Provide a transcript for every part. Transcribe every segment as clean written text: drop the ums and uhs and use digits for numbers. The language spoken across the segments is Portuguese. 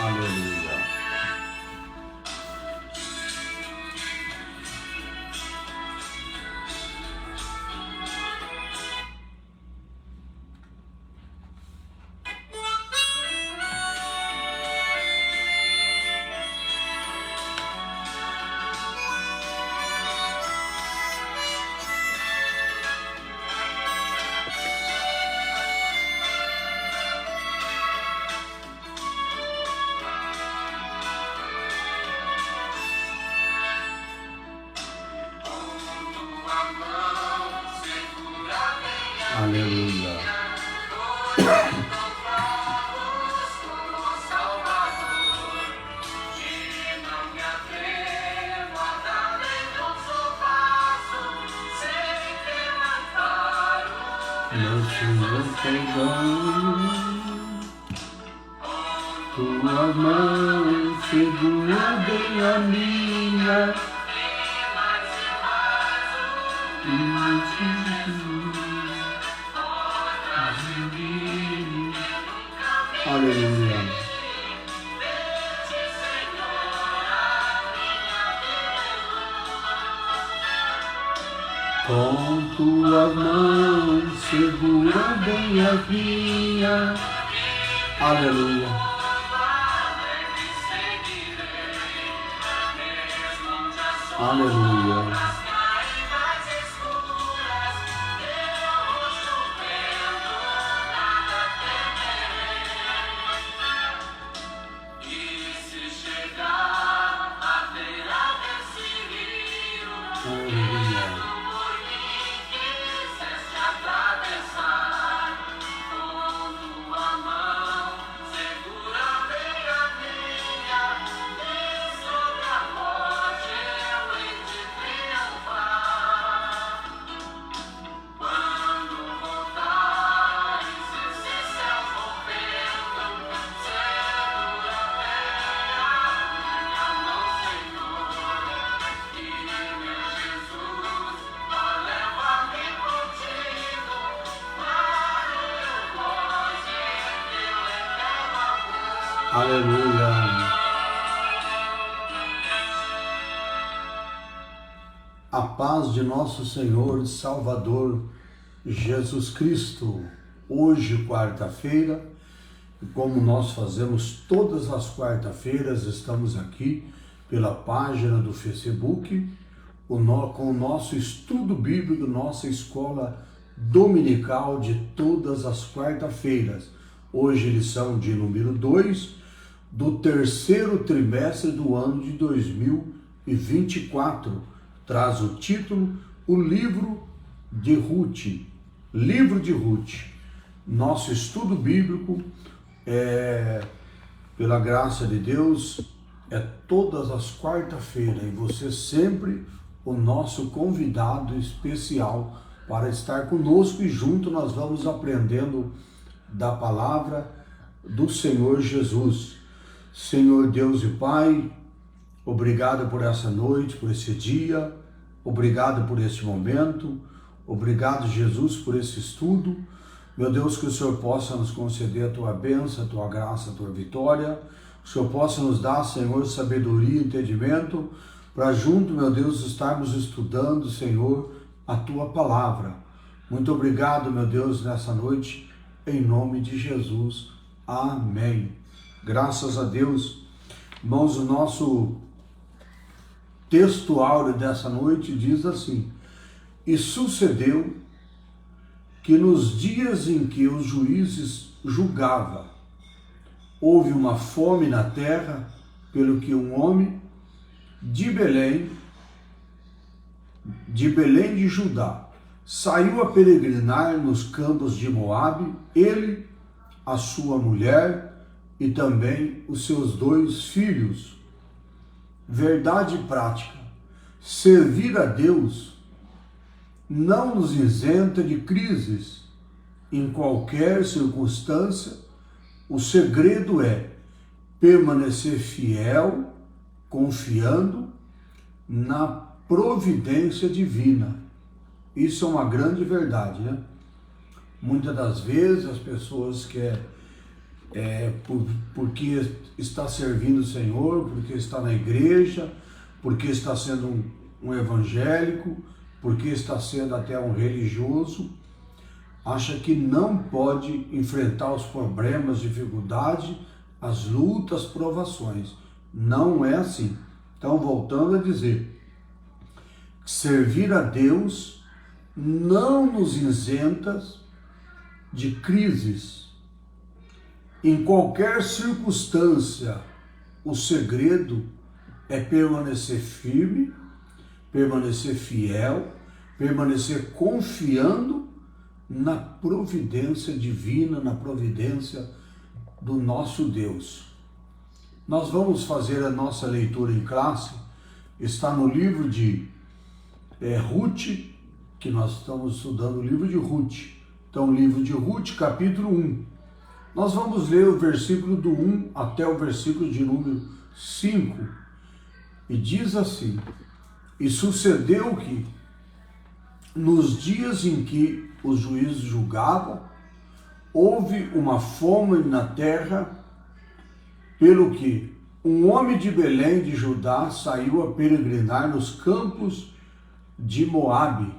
Aleluia. Aleluia. Meu Senhor perdão, tua mão segura bem a minha. Aleluia. Com tua mão segura bem a minha. Aleluia. Aleluia. Aleluia. A paz de nosso Senhor e Salvador Jesus Cristo. Hoje, quarta-feira, e como nós fazemos todas as quarta-feiras, estamos aqui pela página do Facebook, com o nosso estudo bíblico, nossa escola dominical de todas as quarta-feiras. Hoje, lição de número 2, do terceiro trimestre do ano de 2024. Traz o título, o livro de Ruth. Livro de Ruth. Nosso estudo bíblico, pela graça de Deus, é todas as quarta-feiras. E você sempre o nosso convidado especial para estar conosco. E junto nós vamos aprendendo da palavra do Senhor Jesus. Senhor Deus e Pai, obrigado por essa noite, por esse dia, obrigado por esse momento, obrigado, Jesus, por esse estudo. Meu Deus, que o Senhor possa nos conceder a Tua bênção, a Tua graça, a Tua vitória, que o Senhor possa nos dar, Senhor, sabedoria e entendimento, para junto, meu Deus, estarmos estudando, Senhor, a Tua palavra. Muito obrigado, meu Deus, nessa noite, em nome de Jesus. Amém. Graças a Deus. Irmãos, o nosso texto áureo dessa noite diz assim: e sucedeu que nos dias em que os juízes julgavam, houve uma fome na terra, pelo que um homem de Belém de Judá saiu a peregrinar nos campos de Moabe, ele, a sua mulher e também os seus 2 filhos. Verdade prática: servir a Deus não nos isenta de crises em qualquer circunstância, O segredo é permanecer fiel, confiando na providência divina. Isso é uma grande verdade, né? Muitas das vezes as pessoas querem, porque está servindo o Senhor, porque está na igreja, porque está sendo um evangélico, porque está sendo até um religioso, acha que não pode enfrentar os problemas, dificuldades, as lutas, provações. Não é assim. Então, voltando a dizer, servir a Deus não nos isenta de crises. Em qualquer circunstância, o segredo é permanecer firme, permanecer fiel, permanecer confiando na providência divina, na providência do nosso Deus. Nós vamos fazer a nossa leitura em classe, está no livro de Ruth, que nós estamos estudando o livro de Ruth. Então, livro de Ruth, capítulo 1. Nós vamos ler o versículo do 1 até o versículo de número 5. E diz assim: E sucedeu que, nos dias em que os juízes julgavam, houve uma fome na terra, pelo que um homem de Belém de Judá saiu a peregrinar nos campos de Moabe.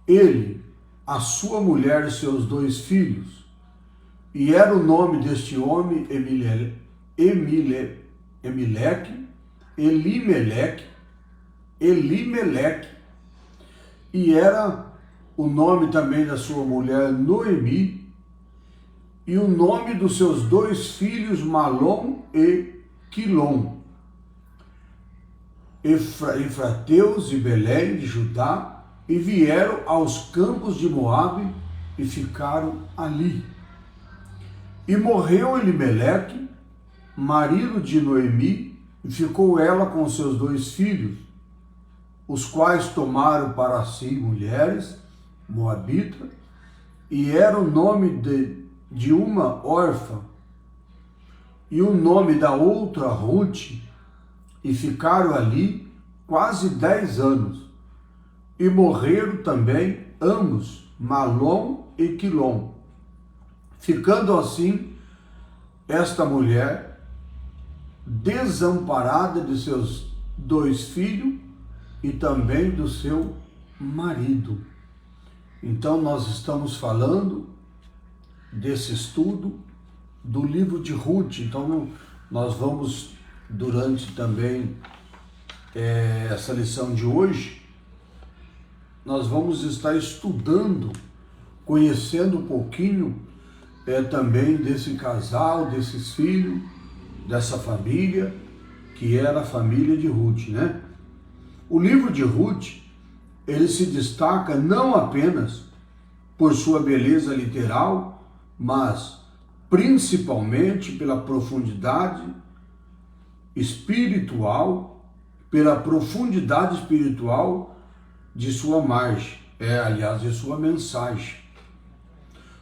Ele, a sua mulher e seus 2 filhos, e era o nome deste homem Elimeleque, e era o nome também da sua mulher Noemi, e o nome dos seus 2 filhos Malom e Quilom, efrateus de Belém de Judá, e vieram aos campos de Moabe e ficaram ali. E morreu Elimeleque, marido de Noemi, e ficou ela com seus 2 filhos, os quais tomaram para si mulheres moabitas, e era o nome de uma órfã, e o nome da outra Ruth, e ficaram ali quase 10 anos. E morreram também ambos, Malom e Quilom. Ficando assim, esta mulher, desamparada de seus 2 filhos e também do seu marido. Então, nós estamos falando desse estudo do livro de Ruth. Então, nós vamos, durante também essa lição de hoje, nós vamos estar estudando, conhecendo um pouquinho também desse casal, desses filhos, dessa família, que era a família de Ruth, né? O livro de Ruth, ele se destaca não apenas por sua beleza literal, mas principalmente pela profundidade espiritual, de sua margem, aliás, de sua mensagem.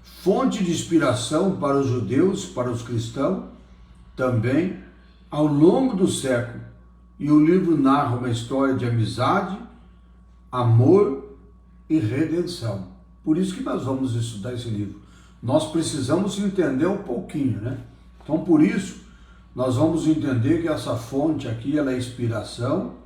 Fonte de inspiração para os judeus, para os cristãos, também ao longo do século. E o livro narra uma história de amizade, amor e redenção. Por isso que nós vamos estudar esse livro. Nós precisamos entender um pouquinho, né? Então, por isso, nós vamos entender que essa fonte aqui, ela é inspiração,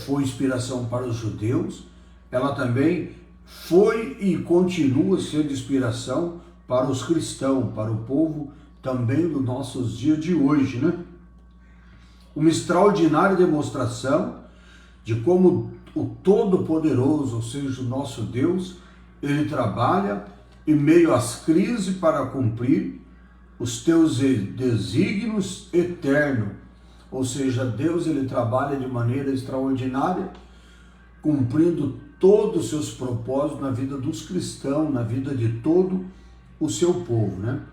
foi inspiração para os judeus, ela também foi e continua sendo inspiração para os cristãos, para o povo também dos nossos dias de hoje, né? Uma extraordinária demonstração de como o Todo-Poderoso, ou seja, o nosso Deus, ele trabalha em meio às crises para cumprir os teus desígnios eternos. Ou seja, Deus, ele trabalha de maneira extraordinária, cumprindo todos os seus propósitos na vida dos cristãos, na vida de todo o seu povo, né?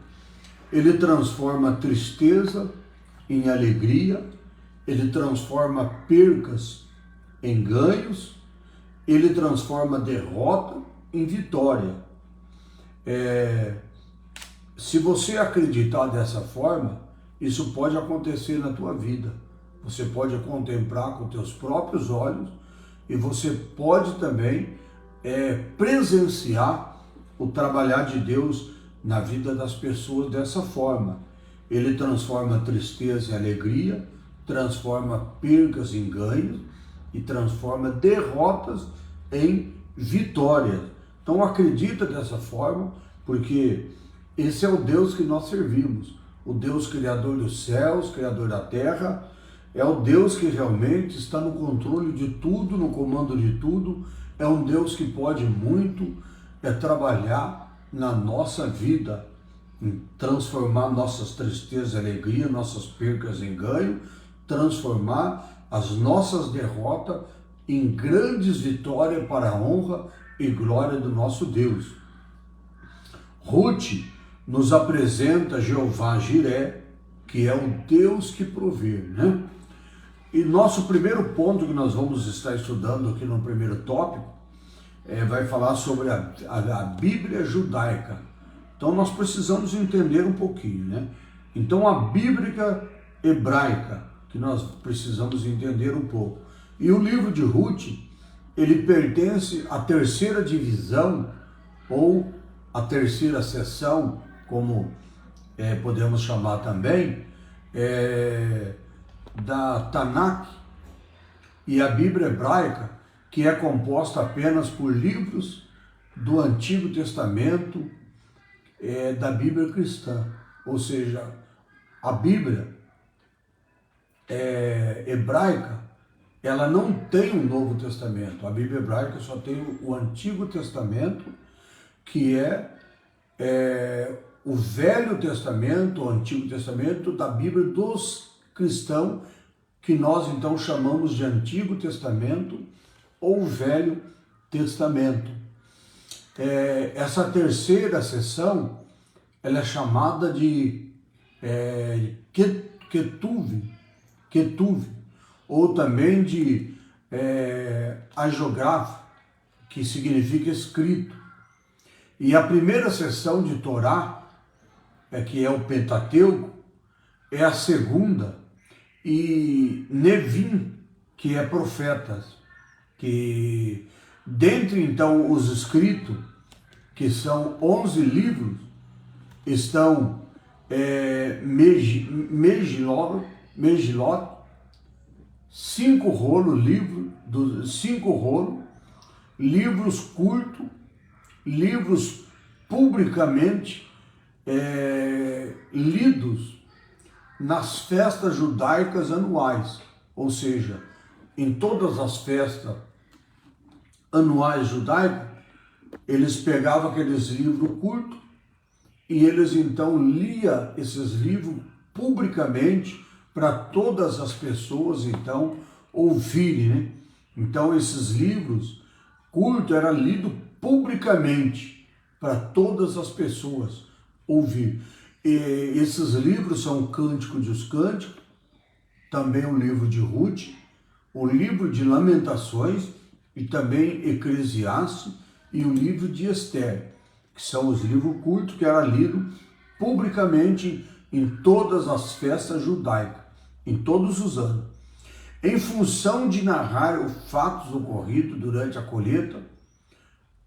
Ele transforma a tristeza em alegria, ele transforma percas em ganhos, ele transforma derrota em vitória. se você acreditar dessa forma, isso pode acontecer na tua vida. Você pode contemplar com teus próprios olhos e você pode também presenciar o trabalhar de Deus na vida das pessoas dessa forma. Ele transforma tristeza em alegria, transforma percas em ganhos e transforma derrotas em vitórias. Então acredita dessa forma, porque esse é o Deus que nós servimos, o Deus criador dos céus, criador da terra, é o Deus que realmente está no controle de tudo, no comando de tudo, é um Deus que pode muito trabalhar na nossa vida, em transformar nossas tristezas em alegria, nossas percas em ganho, transformar as nossas derrotas em grandes vitórias para a honra e glória do nosso Deus. Ruth nos apresenta Jeová Jiré, que é o Deus que provê, né? E nosso primeiro ponto que nós vamos estar estudando aqui no primeiro tópico vai falar sobre a Bíblia judaica. Então nós precisamos entender um pouquinho, né? Então a Bíblia hebraica, que nós precisamos entender um pouco. E o livro de Ruth, ele pertence à terceira divisão, ou à terceira seção, como podemos chamar também, da Tanakh, e a Bíblia hebraica, que é composta apenas por livros do Antigo Testamento, da Bíblia cristã. Ou seja, a Bíblia hebraica, ela não tem um Novo Testamento. A Bíblia hebraica só tem o Antigo Testamento, que o Velho Testamento, o Antigo Testamento da Bíblia dos cristãos, que nós então chamamos de Antigo Testamento ou Velho Testamento. Essa terceira seção, ela é chamada de Ketuv, ou também de Agiograf, que significa escrito. E a primeira seção de Torá, que é o Pentateuco, é a segunda, e Nevim, que é profetas, que dentre então os escritos, que são 11 livros, estão Megilot, 5 rolos, livros curtos, livros publicamente lidos nas festas judaicas anuais, ou seja, em todas as festas anuais judaicas, eles pegavam aqueles livros curtos e eles então liam esses livros publicamente para todas as pessoas então ouvirem, né? Então esses livros curtos eram lidos publicamente para todas as pessoas ouvir. E esses livros são o Cântico dos Cânticos, também o livro de Ruth, o livro de Lamentações e também Eclesiastes e o livro de Esther, que são os livros curtos que eram lidos publicamente em todas as festas judaicas, em todos os anos. Em função de narrar os fatos ocorridos durante a colheita,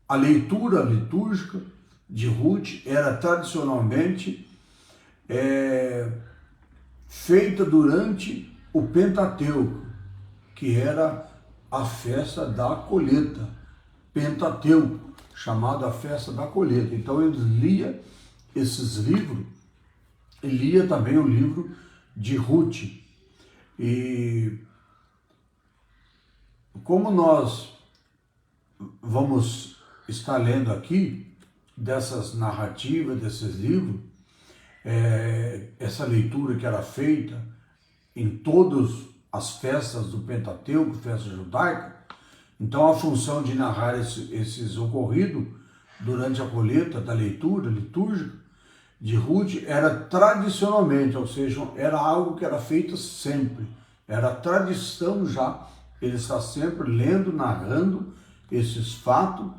a leitura litúrgica de Ruth era tradicionalmente feita durante o Pentateuco, que era a festa da colheita, Pentateuco, chamado a festa da colheita. Então eles liam esses livros, e lia também o livro de Ruth. E como nós vamos estar lendo aqui dessas narrativas, desses livros, essa leitura que era feita em todas as festas do Pentateuco, festa judaica, então a função de narrar esses ocorridos durante a colheita da leitura litúrgica de Ruth era tradicionalmente, ou seja, era algo que era feito sempre, era tradição já, ele está sempre lendo, narrando esses fatos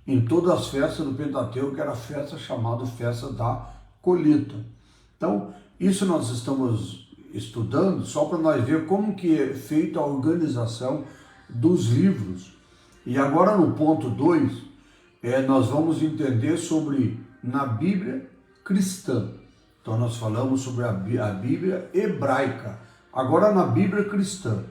em todas as festas do Pentateuco, que era a festa chamada festa da colheita. Então, isso nós estamos estudando só para nós ver como que é feita a organização dos livros. E agora no ponto 2, nós vamos entender sobre na Bíblia cristã. Então nós falamos sobre a Bíblia hebraica. Agora na Bíblia cristã.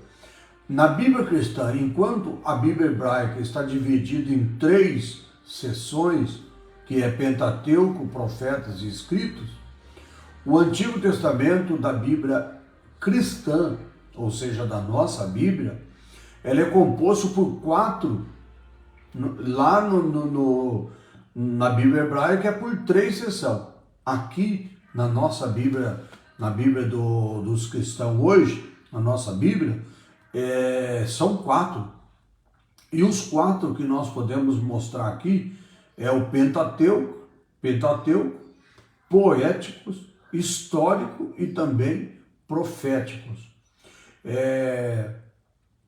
Na Bíblia cristã, enquanto a Bíblia hebraica está dividida em 3 seções, que é Pentateuco, Profetas e Escritos, o Antigo Testamento da Bíblia cristã, ou seja, da nossa Bíblia, ela é composto por 4, lá na Bíblia hebraica é por 3 seções. Aqui na nossa Bíblia, na Bíblia dos cristãos hoje, na nossa Bíblia, são 4. E os 4 que nós podemos mostrar aqui é o Pentateuco, poéticos, histórico e também proféticos.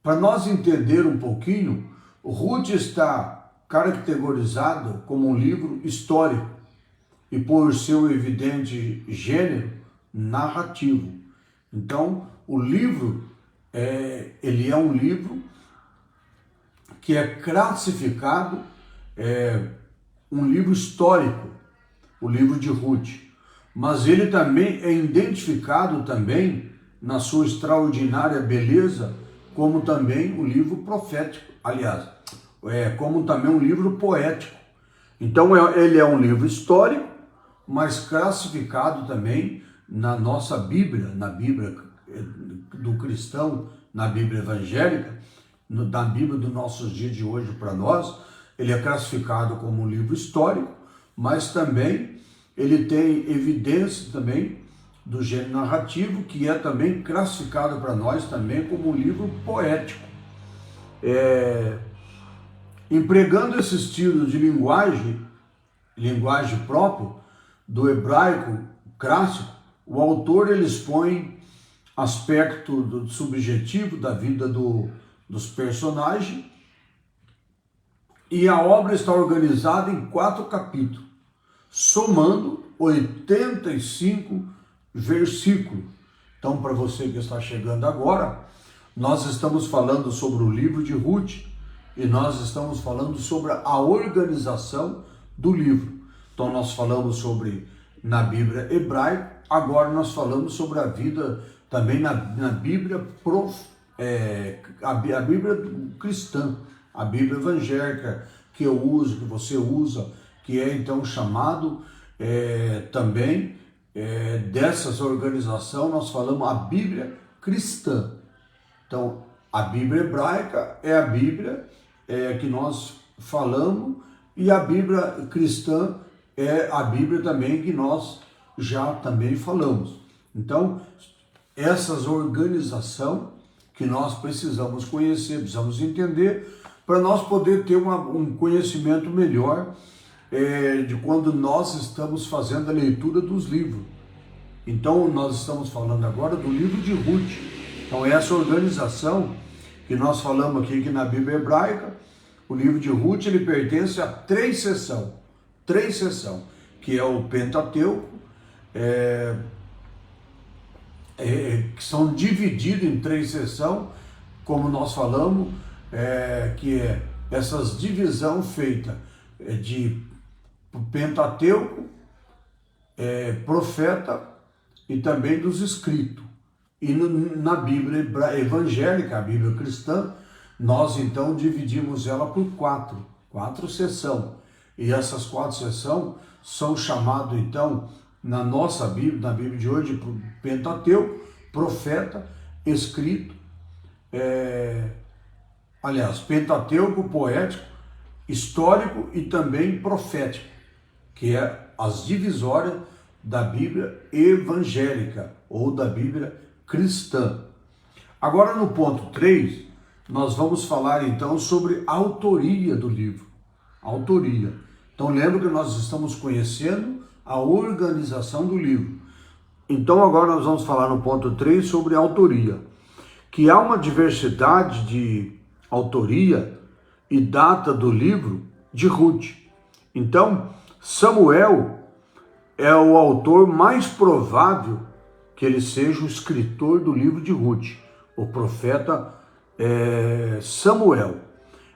Para nós entender um pouquinho, Ruth está caracterizado como um livro histórico e por seu evidente gênero narrativo. Então, o livro ele é um livro que é classificado um livro histórico, o livro de Ruth, mas ele também é identificado também na sua extraordinária beleza como também um livro profético, aliás, como também um livro poético. Então ele é um livro histórico, mas classificado também na nossa Bíblia, na Bíblia do cristão, na Bíblia evangélica, na Bíblia dos nossos dias de hoje para nós, ele é classificado como um livro histórico, mas também ele tem evidência também do gênero narrativo, que é também classificado para nós também como um livro poético. Empregando esse estilo de linguagem próprio do hebraico clássico, o autor ele expõe aspecto do subjetivo da vida dos personagens, e a obra está organizada em 4 capítulos, somando 85 versículos. Então, para você que está chegando agora, nós estamos falando sobre o livro de Ruth e nós estamos falando sobre a organização do livro. Então, nós falamos sobre na Bíblia hebraica, agora nós falamos sobre a vida também na Bíblia a Bíblia cristã, a Bíblia evangélica que eu uso, que você usa, que é então chamado também dessas organizações, nós falamos a Bíblia cristã. Então, a Bíblia hebraica é a Bíblia que nós falamos, e a Bíblia cristã é a Bíblia também que nós já também falamos. Então, essas organizações que nós precisamos conhecer, precisamos entender, para nós poder ter um conhecimento melhor de quando nós estamos fazendo a leitura dos livros. Então, nós estamos falando agora do livro de Ruth. Então, essa organização que nós falamos aqui na Bíblia hebraica, o livro de Ruth, ele pertence a 3 seções, que é o Pentateuco, que são divididos em 3 seções, como nós falamos, que é essas divisão feita de Pentateuco, profeta e também dos escritos. E na Bíblia evangélica, a Bíblia cristã, nós então dividimos ela por 4 seções. E essas 4 seções são chamadas então, na nossa Bíblia, na Bíblia de hoje, Pentateuco, profeta, escrito, Pentateuco, poético, histórico e também profético, que é as divisórias da Bíblia evangélica ou da Bíblia cristã. Agora no ponto 3, nós vamos falar então sobre a autoria do livro. Autoria. Então lembra que nós estamos conhecendo a organização do livro. Então agora nós vamos falar no ponto 3 sobre a autoria, que há uma diversidade de autoria e data do livro de Ruth. Então, Samuel é o autor mais provável que ele seja o escritor do livro de Ruth, o profeta Samuel.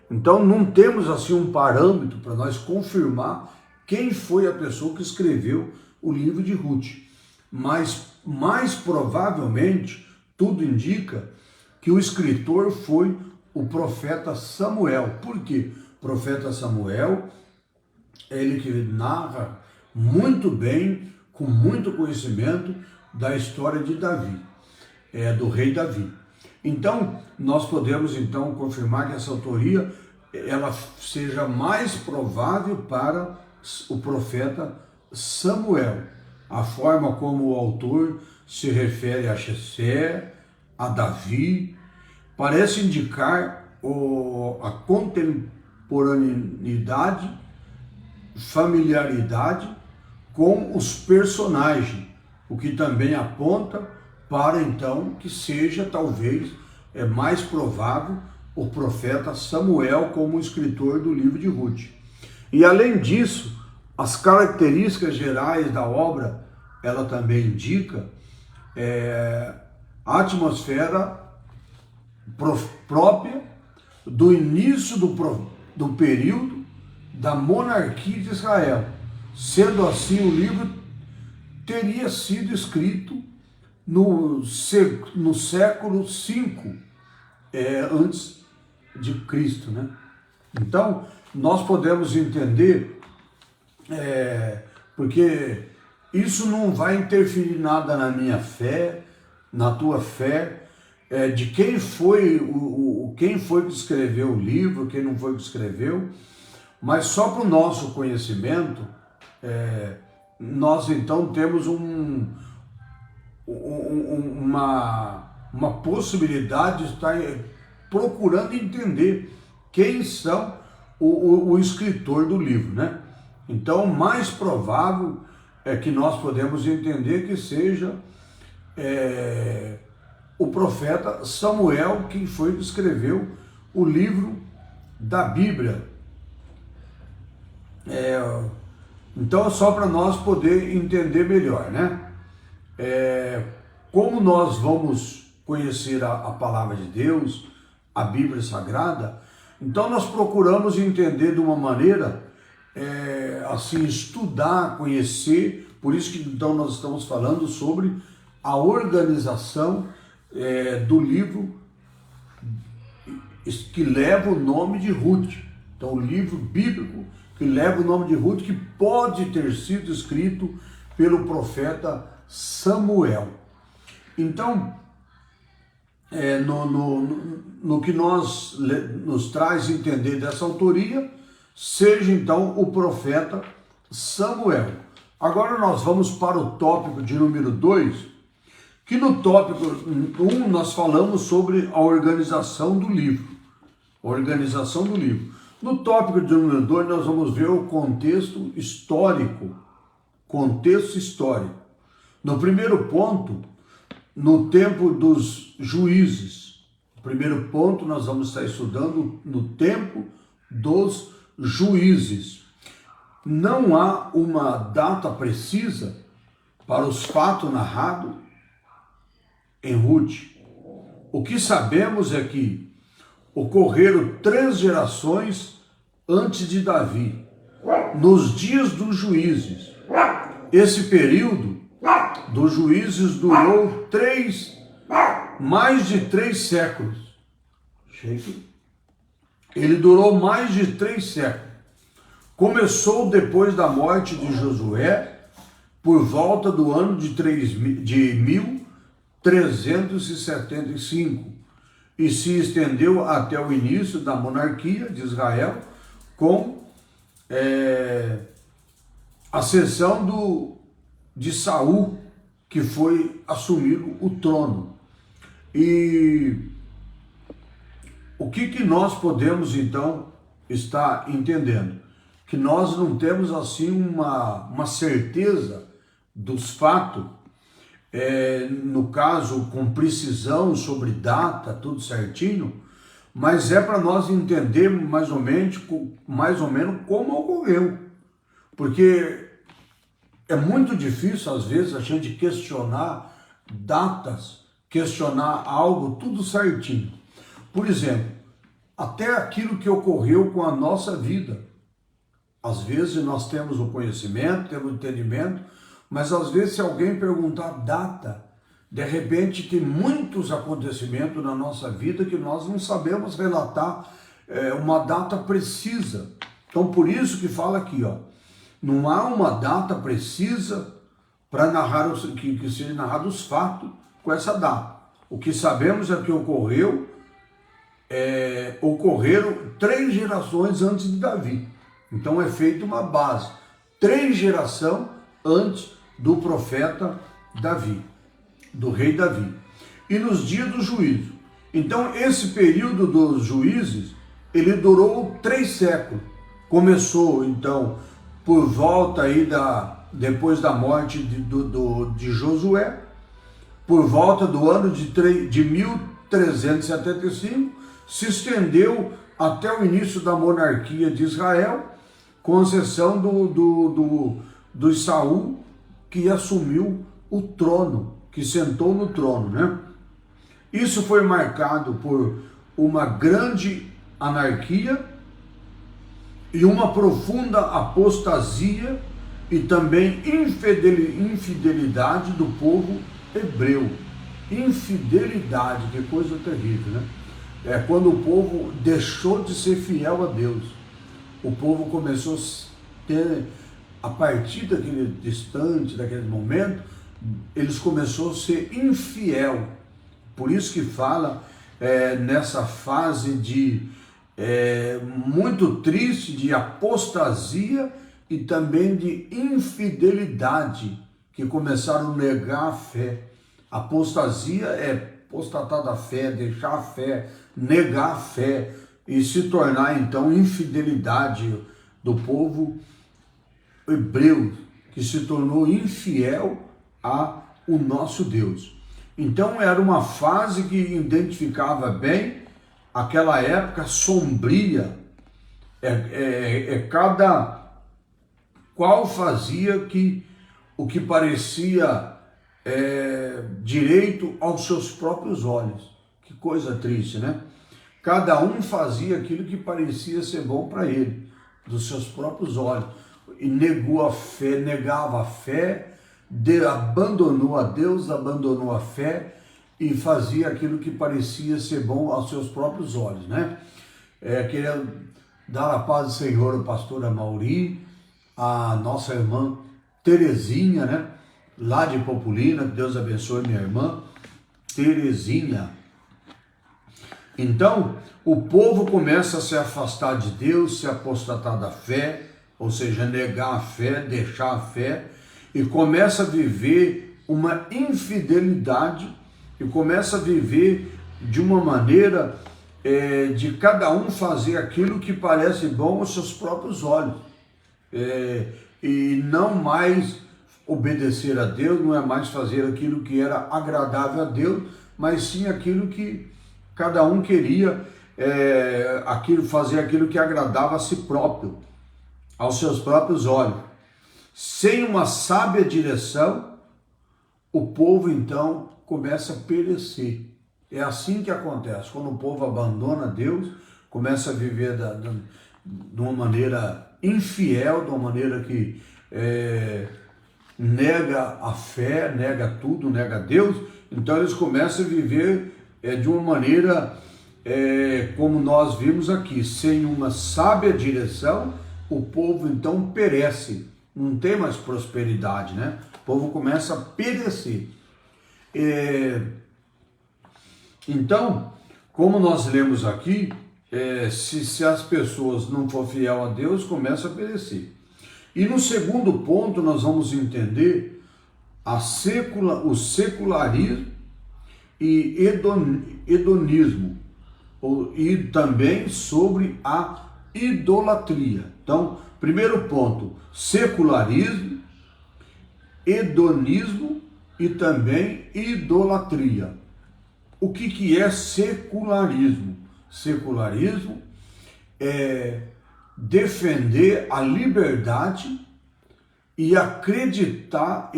Então não temos assim um parâmetro para nós confirmar quem foi a pessoa que escreveu o livro de Ruth, mas mais provavelmente tudo indica que o escritor foi o profeta Samuel. Por quê? O profeta Samuel, ele que narra muito bem, com muito conhecimento da história de Davi, do rei Davi. Então, nós podemos então confirmar que essa autoria ela seja mais provável para o profeta Samuel. A forma como o autor se refere a Jessé, a Davi, parece indicar a contemporaneidade, familiaridade com os personagens, o que também aponta para então que seja talvez mais provável o profeta Samuel como escritor do livro de Ruth. E além disso, as características gerais da obra, ela também indica a atmosfera própria do início do período da monarquia de Israel. Sendo assim, o livro teria sido escrito no século V antes de Cristo, né? Então, nós podemos entender, porque isso não vai interferir nada na minha fé, na tua fé, de quem foi quem foi que escreveu o livro, quem não foi que escreveu, mas só para o nosso conhecimento, nós então temos uma possibilidade de estar procurando entender quem são o escritor do livro, né? Então, mais provável é que nós podemos entender que seja o profeta Samuel, quem foi que escreveu o livro da Bíblia. Então, é só para nós poder entender melhor, né? Como nós vamos conhecer a palavra de Deus, a Bíblia Sagrada, então nós procuramos entender de uma maneira, assim, estudar, conhecer, por isso que então nós estamos falando sobre a organização do livro que leva o nome de Ruth. Então, o livro bíblico que leva o nome de Ruth, que pode ter sido escrito pelo profeta Samuel. Então, no que nos traz entender dessa autoria, seja então o profeta Samuel. Agora nós vamos para o tópico de número 2, que no tópico 1 nós falamos sobre a organização do livro. Organização do livro. No tópico de número 2 nós vamos ver o contexto histórico. Contexto histórico. No primeiro ponto, no tempo dos juízes. O primeiro ponto nós vamos estar estudando no tempo dos juízes. Não há uma data precisa para os fatos narrados em Ruth. O que sabemos é que ocorreram 3 gerações antes de Davi, nos dias dos juízes. Esse período dos juízes durou mais de 3 séculos. Ele durou mais de 3 séculos. Começou depois da morte de Josué, por volta do ano de 1375, e se estendeu até o início da monarquia de Israel, com a ascensão de Saul, que foi assumir o trono. E o que nós podemos então estar entendendo? Que nós não temos assim uma certeza dos fatos, no caso com precisão sobre data, tudo certinho, mas é para nós entender mais ou menos como ocorreu, porque É muito difícil, às vezes, a gente questionar datas, questionar algo tudo certinho. Por exemplo, até aquilo que ocorreu com a nossa vida. Às vezes nós temos o conhecimento, temos o entendimento, mas às vezes se alguém perguntar data, de repente tem muitos acontecimentos na nossa vida que nós não sabemos relatar uma data precisa. Então por isso que fala aqui, ó, não há uma data precisa para narrar que seja narrado os fatos com essa data. O que sabemos é que ocorreram 3 gerações antes de Davi. Então é feita uma base, 3 gerações antes do profeta Davi, do rei Davi. E nos dias do juízo. Então esse período dos juízes, ele durou 3 séculos. Começou então por volta aí depois da morte de Josué, por volta do ano de 1375, se estendeu até o início da monarquia de Israel, com exceção do Saul, que assumiu o trono, que sentou no trono, né? Isso foi marcado por uma grande anarquia e uma profunda apostasia e também infidelidade do povo hebreu. Infidelidade, que coisa terrível, né? É quando o povo deixou de ser fiel a Deus. O povo começou a ter, a partir daquele distante, daquele momento, eles começaram a ser infiel. Por isso que fala nessa fase muito triste de apostasia e também de infidelidade, que começaram a negar a fé. Apostasia é apostatar da fé, deixar a fé, negar a fé e se tornar então infidelidade do povo hebreu, que se tornou infiel ao nosso Deus. Então era uma fase que identificava bem aquela época sombria, cada qual fazia o que parecia direito aos seus próprios olhos. Que coisa triste, né? Cada um fazia aquilo que parecia ser bom para ele, dos seus próprios olhos, e negou a fé, negava a fé, abandonou a Deus, abandonou a fé e fazia aquilo que parecia ser bom aos seus próprios olhos, né? Queria dar a paz do Senhor ao pastor Amauri, a nossa irmã Terezinha, né? Lá de Populina, que Deus abençoe minha irmã Terezinha. Então, o povo começa a se afastar de Deus, se apostatar da fé, ou seja, negar a fé, deixar a fé, e começa a viver uma infidelidade, e começa a viver de uma maneira de cada um fazer aquilo que parece bom aos seus próprios olhos, e não mais obedecer a Deus, não é mais fazer aquilo que era agradável a Deus, mas sim aquilo que cada um queria, fazer aquilo que agradava a si próprio, aos seus próprios olhos. Sem uma sábia direção, o povo então começa a perecer. É assim que acontece, quando o povo abandona Deus, começa a viver de uma maneira infiel, de uma maneira que nega a fé, nega tudo, nega Deus. Então eles começam a viver de uma maneira, como nós vimos aqui, sem uma sábia direção, o povo então perece, não tem mais prosperidade, né? O povo começa a perecer. Então, como nós lemos aqui, se as pessoas não for fiel a Deus, começa a perecer. E no segundo ponto nós vamos entender o secularismo e hedonismo, e também sobre a idolatria. Então, primeiro ponto, secularismo, hedonismo e também idolatria. O que é secularismo? Secularismo é defender a liberdade e acreditar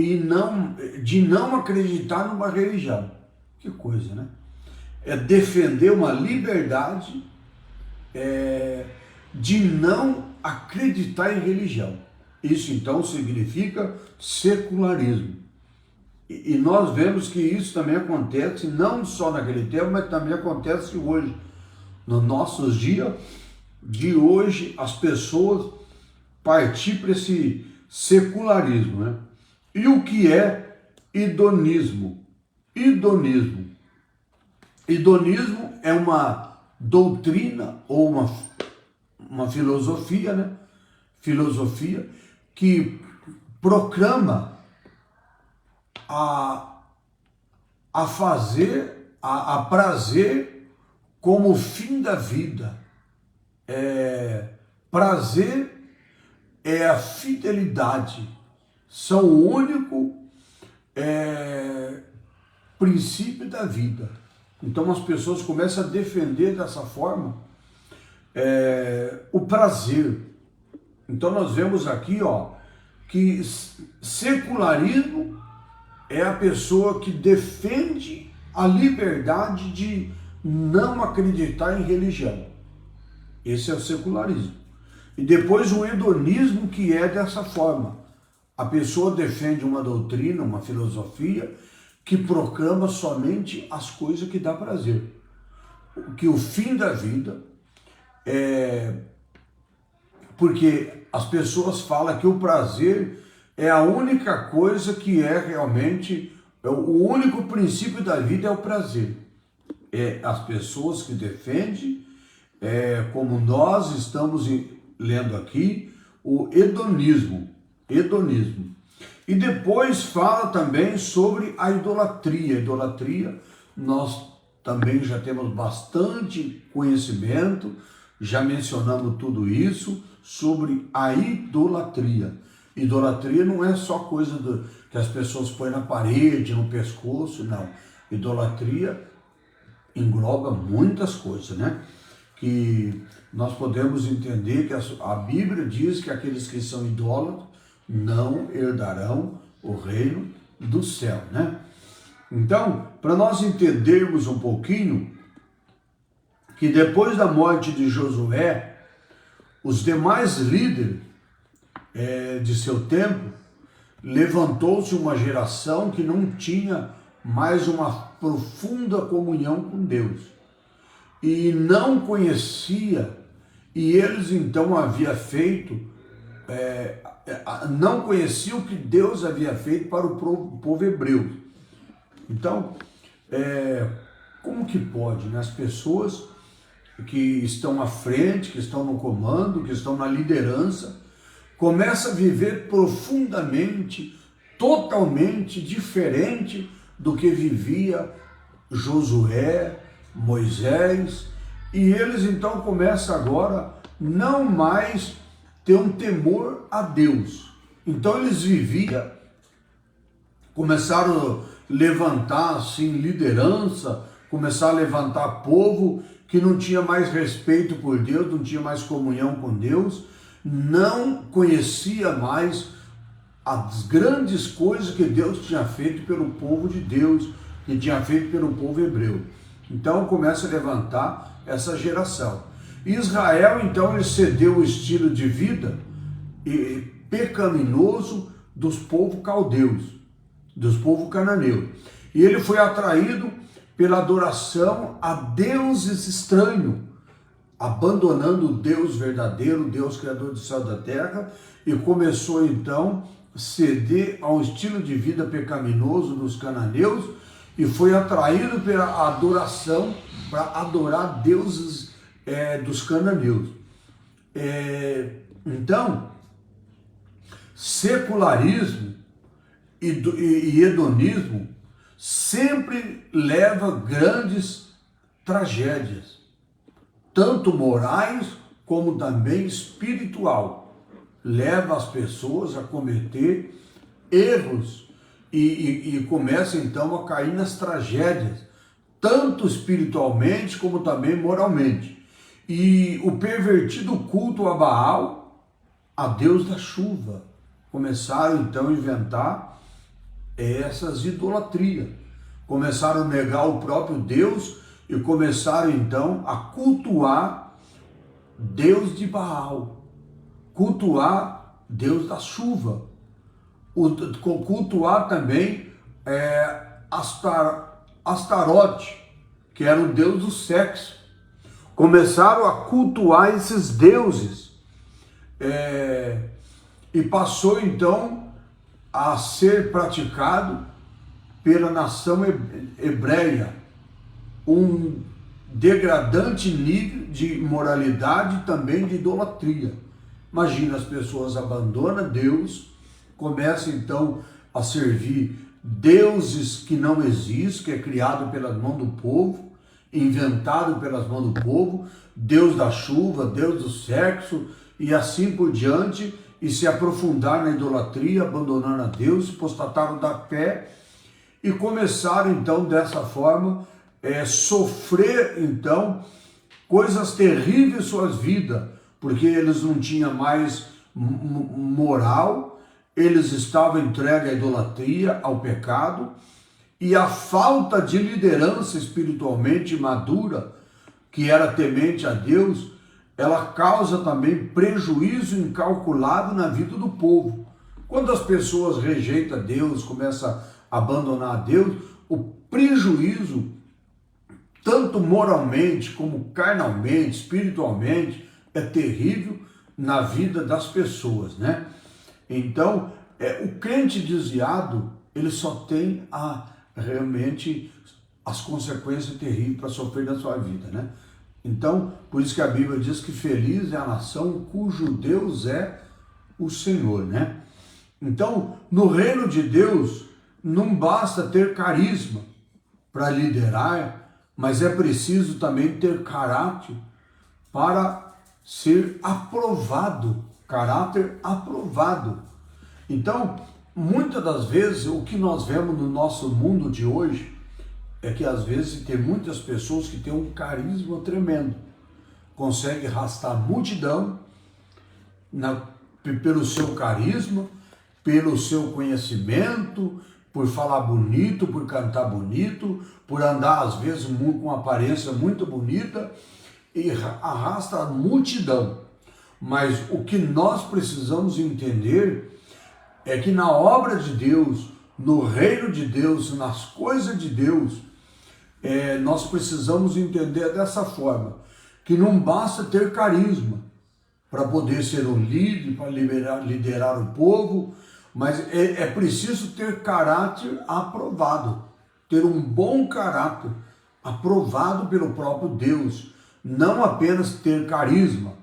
de não acreditar numa religião. Que coisa, né? É defender uma liberdade de não acreditar em religião. Isso então significa secularismo. E nós vemos que isso também acontece não só naquele tempo, mas também acontece hoje. Nos nossos dias de hoje, as pessoas partir para esse secularismo, né? E o que é hedonismo? Hedonismo é uma doutrina ou uma filosofia, né? Filosofia que proclama a prazer como fim da vida. Prazer é a fidelidade, são o único princípio da vida. Então as pessoas começam a defender dessa forma o prazer. Então nós vemos aqui, que secularismo é a pessoa que defende a liberdade de não acreditar em religião. Esse é o secularismo. E depois o hedonismo, que é dessa forma. A pessoa defende uma doutrina, uma filosofia, que proclama somente as coisas que dá prazer. Que o fim da vida porque as pessoas falam que o prazer é a única coisa que é realmente, o único princípio da vida é o prazer. As pessoas que defendem, como nós estamos lendo aqui, o hedonismo. E depois fala também sobre a idolatria. Idolatria, nós também já temos bastante conhecimento, já mencionamos tudo isso sobre a idolatria. Idolatria não é só coisa que as pessoas põem na parede, no pescoço, não. Idolatria engloba muitas coisas, né? Que nós podemos entender que a Bíblia diz que aqueles que são idólatras não herdarão o reino do céu, né? Então, para nós entendermos um pouquinho, que depois da morte de Josué, os demais líderes de seu tempo, levantou-se uma geração que não tinha mais uma profunda comunhão com Deus. E não conhecia, e eles então haviam feito, não conheciam o que Deus havia feito para o povo hebreu. Então, como que pode, né? As pessoas que estão à frente, que estão no comando, que estão na liderança, começam a viver profundamente, totalmente diferente do que vivia Josué, Moisés, e eles então começam agora não mais ter um temor a Deus. Então eles começaram a levantar assim liderança, começaram a levantar povo que não tinha mais respeito por Deus, não tinha mais comunhão com Deus, não conhecia mais as grandes coisas que Deus tinha feito pelo povo de Deus, que tinha feito pelo povo hebreu. Então começa a levantar essa geração. Israel, então, ele cedeu o estilo de vida pecaminoso dos povos caldeus, dos povos cananeus. E ele foi atraído pela adoração a deuses estranhos, abandonando o Deus verdadeiro, o Deus criador do céu e da terra, e começou então a ceder ao estilo de vida pecaminoso dos cananeus e foi atraído pela adoração para adorar deuses dos cananeus. Então, secularismo e hedonismo sempre leva grandes tragédias, tanto morais como também espiritual. Leva as pessoas a cometer erros e começa então a cair nas tragédias, tanto espiritualmente como também moralmente. E o pervertido culto a Baal, a Deus da chuva, começaram então a inventar essas idolatrias. Começaram a negar o próprio Deus e começaram então a cultuar Deus de Baal, cultuar Deus da chuva, cultuar também Astarote, que era o deus do sexo. Começaram a cultuar esses deuses e passou então a ser praticado pela nação hebreia um degradante nível de imoralidade e também de idolatria. Imagina, as pessoas abandonam Deus, começam então a servir deuses que não existem, que é criado pelas mãos do povo, inventado pelas mãos do povo, Deus da chuva, Deus do sexo e assim por diante, e se aprofundaram na idolatria, abandonando a Deus, se apostataram da fé e começaram então dessa forma sofrer então coisas terríveis em suas vidas, porque eles não tinham mais moral, eles estavam entregues à idolatria, ao pecado, e a falta de liderança espiritualmente madura, que era temente a Deus, ela causa também prejuízo incalculável na vida do povo. Quando as pessoas rejeitam Deus, começam a abandonar a Deus, o prejuízo, tanto moralmente como carnalmente, espiritualmente, é terrível na vida das pessoas, né? Então, o crente desviado, ele só tem realmente as consequências terríveis para sofrer na sua vida, né? Então, por isso que a Bíblia diz que feliz é a nação cujo Deus é o Senhor, né? Então, no reino de Deus, não basta ter carisma para liderar, mas é preciso também ter caráter para ser aprovado, caráter aprovado. Então, muitas das vezes, o que nós vemos no nosso mundo de hoje é que às vezes tem muitas pessoas que têm um carisma tremendo, conseguem arrastar multidão pelo seu carisma, pelo seu conhecimento, por falar bonito, por cantar bonito, por andar às vezes com uma aparência muito bonita e arrasta a multidão. Mas o que nós precisamos entender é que na obra de Deus, no reino de Deus, nas coisas de Deus, nós precisamos entender dessa forma, que não basta ter carisma para poder ser um líder, para liderar o povo, mas é preciso ter caráter aprovado, ter um bom caráter aprovado pelo próprio Deus, não apenas ter carisma,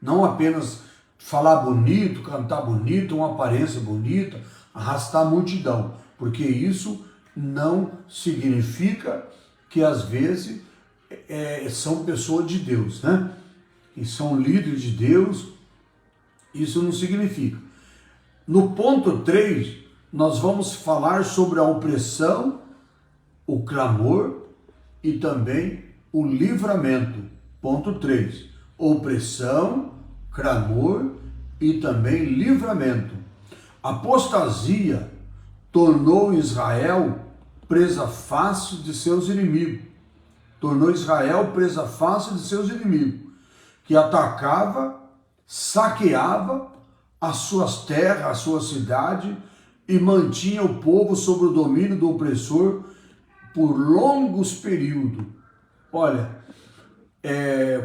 não apenas falar bonito, cantar bonito, uma aparência bonita, arrastar a multidão, porque isso não significa que às vezes são pessoas de Deus, né? E são líderes de Deus, isso não significa. No ponto 3, nós vamos falar sobre a opressão, o clamor e também o livramento. Ponto 3, opressão, clamor e também livramento. Apostasia tornou Israel presa fácil de seus inimigos. Tornou Israel presa fácil de seus inimigos, que atacava, saqueava as suas terras, a sua cidade e mantinha o povo sob o domínio do opressor por longos períodos. Olha,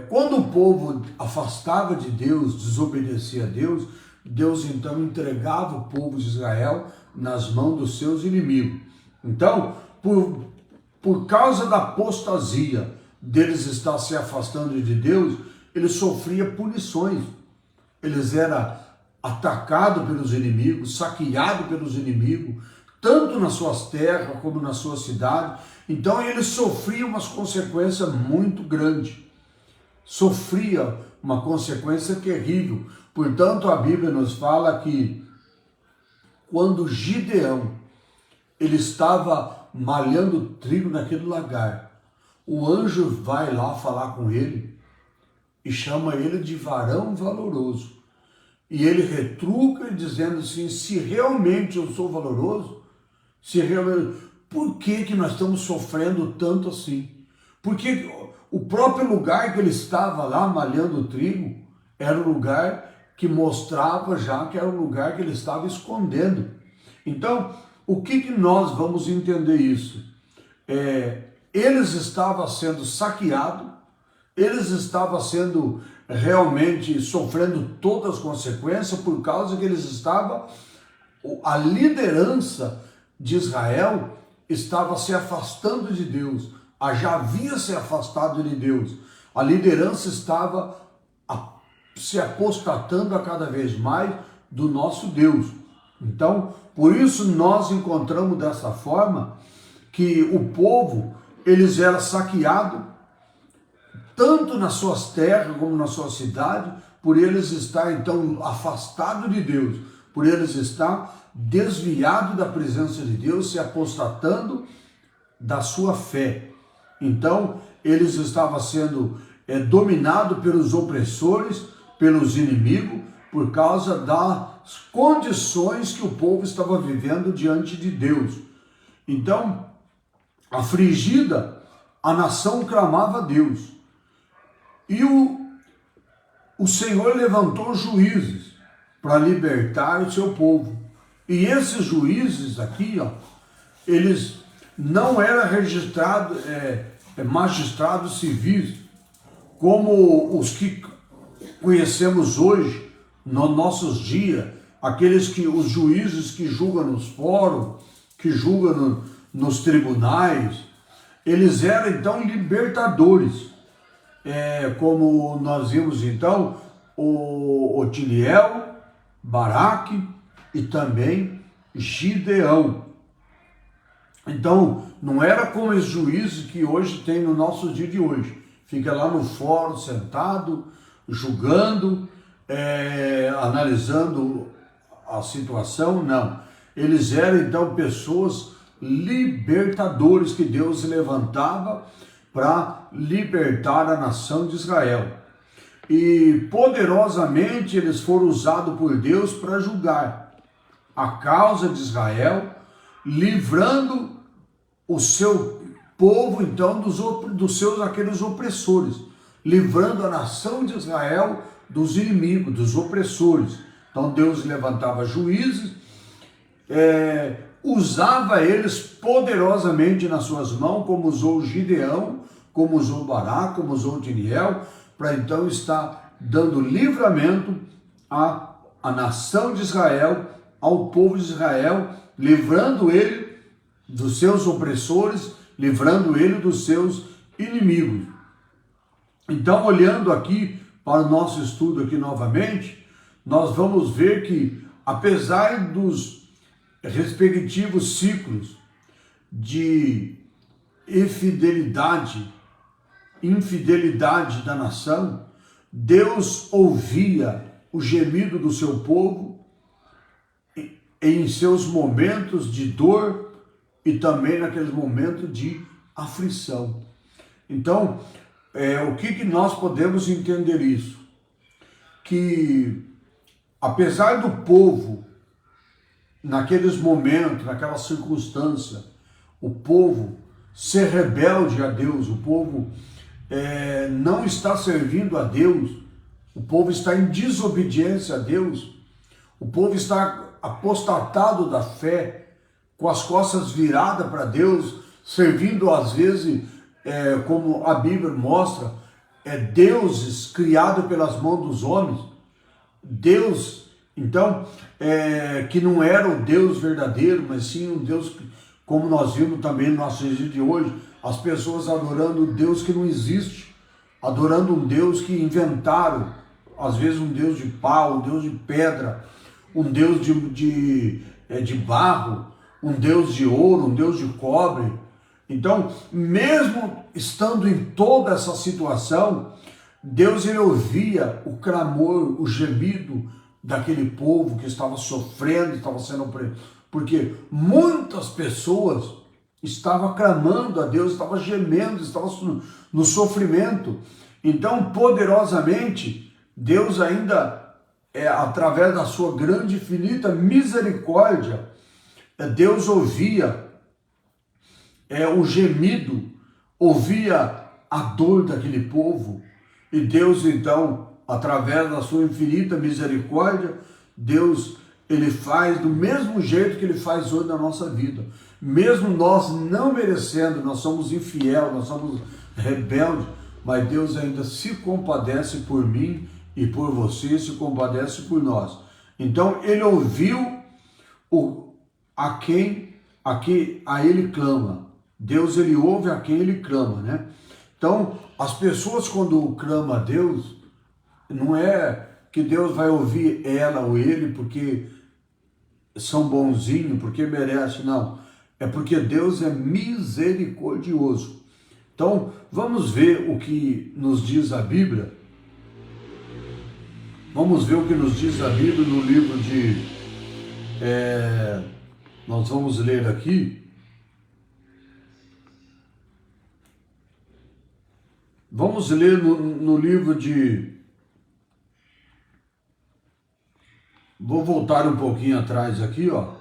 quando o povo afastava de Deus, desobedecia a Deus, Deus então entregava o povo de Israel nas mãos dos seus inimigos. Então, por causa da apostasia deles estar se afastando de Deus, eles sofriam punições. Eles eram atacados pelos inimigos, saqueados pelos inimigos, tanto nas suas terras como na sua cidade. Então eles sofriam umas consequências muito grandes. Sofria uma consequência terrível. Portanto, a Bíblia nos fala que quando Gideão ele estava malhando trigo naquele lagar, o anjo vai lá falar com ele e chama ele de varão valoroso. E ele retruca dizendo assim, se realmente eu sou valoroso, se realmente, por que nós estamos sofrendo tanto assim? Porque o próprio lugar que ele estava lá malhando o trigo era um lugar que mostrava já que era um lugar que ele estava escondendo. Então, o que nós vamos entender isso? Eles estavam sendo saqueados, eles estavam sendo realmente sofrendo todas as consequências por causa que eles estavam, a liderança de Israel estava se afastando de Deus, já havia se afastado de Deus, a liderança estava se apostatando a cada vez mais do nosso Deus. Então, por isso nós encontramos dessa forma que o povo, eles eram saqueados, tanto nas suas terras como na sua cidade, por eles estar então afastados de Deus, por eles estar desviados da presença de Deus, se apostatando da sua fé. Então, eles estavam sendo dominados pelos opressores, pelos inimigos, por causa das condições que o povo estava vivendo diante de Deus. Então, afligida, a nação clamava a Deus. E o Senhor levantou juízes para libertar o seu povo. E esses juízes aqui, eles não eram registrados, magistrados civis, como os que conhecemos hoje, nos nossos dias, os juízes que julgam nos fóruns, que julgam nos tribunais. Eles eram então libertadores. Como nós vimos então, o Otiniel, Baraque e também Gideão. Então, não era como os juízes que hoje tem no nosso dia de hoje. Fica lá no fórum sentado, julgando, analisando a situação, não. Eles eram então pessoas libertadores que Deus levantava para libertar a nação de Israel. E poderosamente eles foram usados por Deus para julgar a causa de Israel, livrando o seu povo então dos seus aqueles opressores, livrando a nação de Israel dos inimigos, dos opressores. Então Deus levantava juízes, usava eles poderosamente nas suas mãos, como usou Gideão, como usou Baraque, como usou Otiniel, para então estar dando livramento à nação de Israel, ao povo de Israel, livrando ele dos seus opressores, livrando ele dos seus inimigos. Então, olhando aqui para o nosso estudo aqui novamente, nós vamos ver que, apesar dos respectivos ciclos de infidelidade da nação, Deus ouvia o gemido do seu povo em seus momentos de dor e também naqueles momentos de aflição. Então, o que nós podemos entender isso? Que apesar do povo, naqueles momentos, naquela circunstância, o povo ser rebelde a Deus, o povo não está servindo a Deus, o povo está em desobediência a Deus, o povo está apostatado da fé, com as costas viradas para Deus, servindo às vezes, como a Bíblia mostra, deuses criados pelas mãos dos homens, Deus, então, que não era o Deus verdadeiro, mas sim um Deus, como nós vimos também no nosso dia de hoje, as pessoas adorando um Deus que não existe, adorando um Deus que inventaram, às vezes um Deus de pau, um Deus de pedra, um Deus de barro, um Deus de ouro, um Deus de cobre. Então, mesmo estando em toda essa situação, Deus ele ouvia o clamor, o gemido daquele povo que estava sofrendo, estava sendo oprimido, porque muitas pessoas estavam clamando a Deus, estavam gemendo, estavam no sofrimento. Então, poderosamente, Deus ainda através da sua grande e infinita misericórdia, Deus ouvia o gemido, ouvia a dor daquele povo, e Deus então, através da sua infinita misericórdia, Deus, ele faz do mesmo jeito que ele faz hoje na nossa vida. Mesmo nós não merecendo, nós somos infiel, nós somos rebeldes, mas Deus ainda se compadece por mim e por você, se compadece por nós. Então ele ouviu a quem a ele clama. Deus, ele ouve a quem ele clama, né? Então, as pessoas quando clamam a Deus, não é que Deus vai ouvir ela ou ele porque são bonzinhos, porque merece, não. É porque Deus é misericordioso. Então, vamos ver o que nos diz a Bíblia. Vamos ver o que nos diz a Bíblia no livro de... nós vamos ler aqui. Vamos ler no livro de... Vou voltar um pouquinho atrás aqui, ó.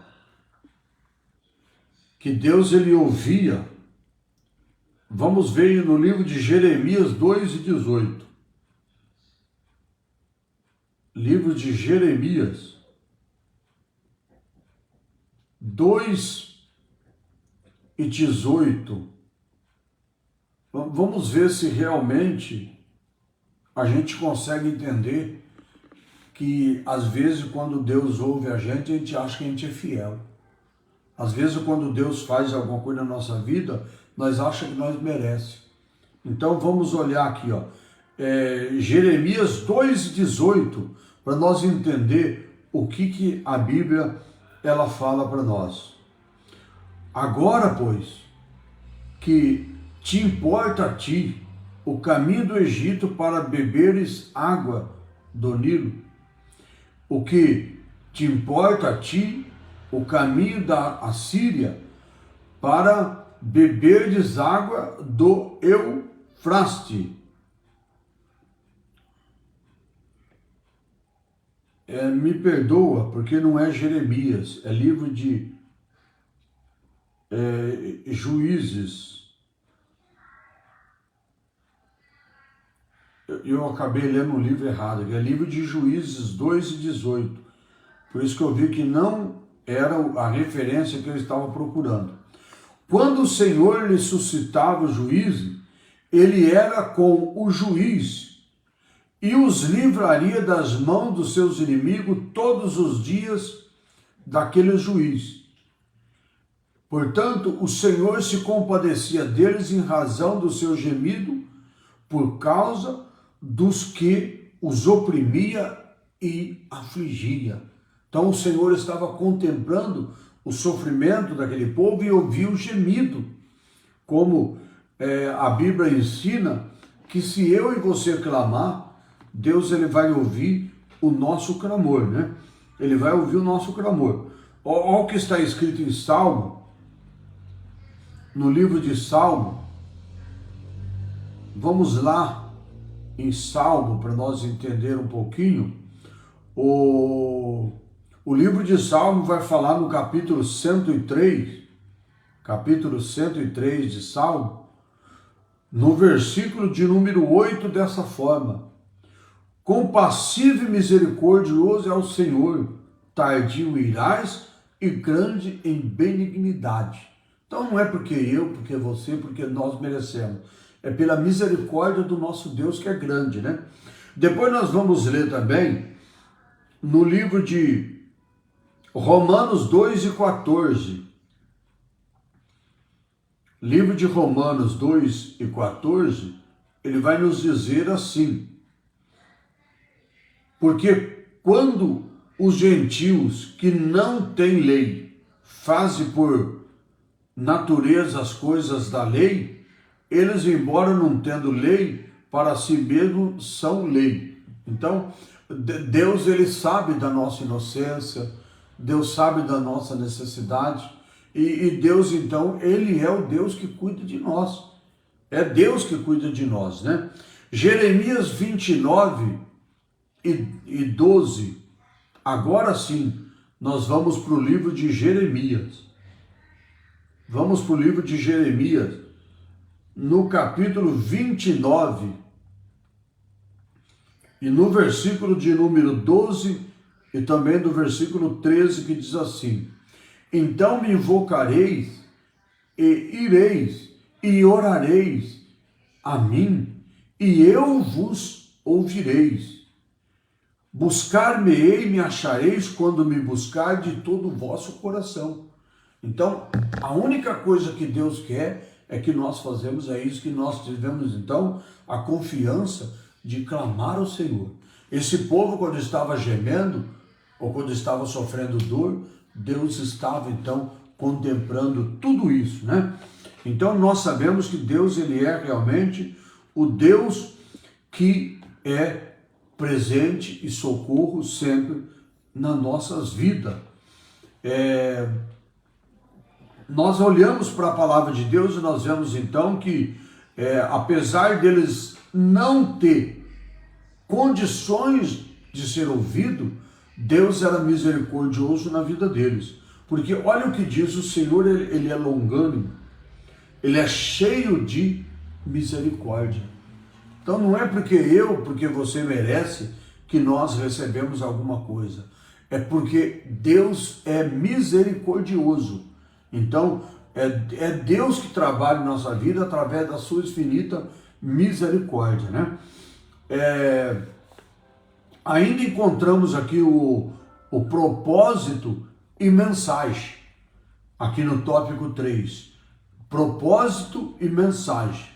Que Deus, ele ouvia. Vamos ver no livro de Jeremias 2:18. Livro de Jeremias 2:18. Vamos ver se realmente a gente consegue entender que às vezes quando Deus ouve a gente acha que a gente é fiel. Às vezes quando Deus faz alguma coisa na nossa vida, nós achamos que nós merecemos. Então vamos olhar aqui, ó, Jeremias 2:18, para nós entender o que a Bíblia ela fala para nós. Agora, pois, que te importa a ti o caminho do Egito para beberes água do Nilo, o que te importa a ti o caminho da Assíria para beberdes água do Eufraste. Me perdoa, porque não é Jeremias, é livro de Juízes. Eu acabei lendo um livro errado, é livro de Juízes 2:18. Por isso que eu vi que não era a referência que eu estava procurando. Quando o Senhor lhe suscitava o juízo, ele era com o juiz e os livraria das mãos dos seus inimigos todos os dias daquele juiz. Portanto, o Senhor se compadecia deles em razão do seu gemido, por causa dos que os oprimia e afligia. Então o Senhor estava contemplando o sofrimento daquele povo e ouviu o gemido. Como a Bíblia ensina que se eu e você clamar, Deus, ele vai ouvir o nosso clamor, né? Ele vai ouvir o nosso clamor. Olha o que está escrito em Salmo, no livro de Salmo. Vamos lá em Salmo para nós entender um pouquinho. O livro de Salmo vai falar no capítulo 103 de Salmo, no versículo de número 8, dessa forma: compassivo e misericordioso é o Senhor, tardio em irais e grande em benignidade. Então não é porque eu, porque você, porque nós merecemos. É pela misericórdia do nosso Deus que é grande, né? Depois nós vamos ler também no livro de Romanos 2:14. Livro de Romanos 2:14, ele vai nos dizer assim: porque quando os gentios que não têm lei fazem por natureza as coisas da lei, eles, embora não tendo lei, para si mesmos são lei. Então, Deus, ele sabe da nossa inocência, Deus sabe da nossa necessidade, e Deus, então, ele é o Deus que cuida de nós. É Deus que cuida de nós, né? Jeremias 29:12 Agora sim, nós vamos para o livro de Jeremias. Vamos para o livro de Jeremias, no capítulo 29, e no versículo de número 12, e também do versículo 13, que diz assim: então me invocareis, e ireis, e orareis a mim, e eu vos ouvireis. Buscar-me-ei e me achareis quando me buscar de todo o vosso coração. Então, a única coisa que Deus quer é que nós fazemos, é isso que nós tivemos, então, a confiança de clamar ao Senhor. Esse povo, quando estava gemendo, ou quando estava sofrendo dor, Deus estava, então, contemplando tudo isso, né? Então, nós sabemos que Deus, ele é realmente o Deus que é presente e socorro sempre nas nossas vidas. Nós olhamos para a palavra de Deus e nós vemos então que, apesar deles não ter condições de ser ouvido, Deus era misericordioso na vida deles. Porque olha o que diz o Senhor, ele é longânimo, ele é cheio de misericórdia. Então não é porque você merece que nós recebemos alguma coisa. É porque Deus é misericordioso. Então é Deus que trabalha em nossa vida através da sua infinita misericórdia, né? Ainda encontramos aqui o propósito e mensagem. Aqui no tópico 3. Propósito e mensagem.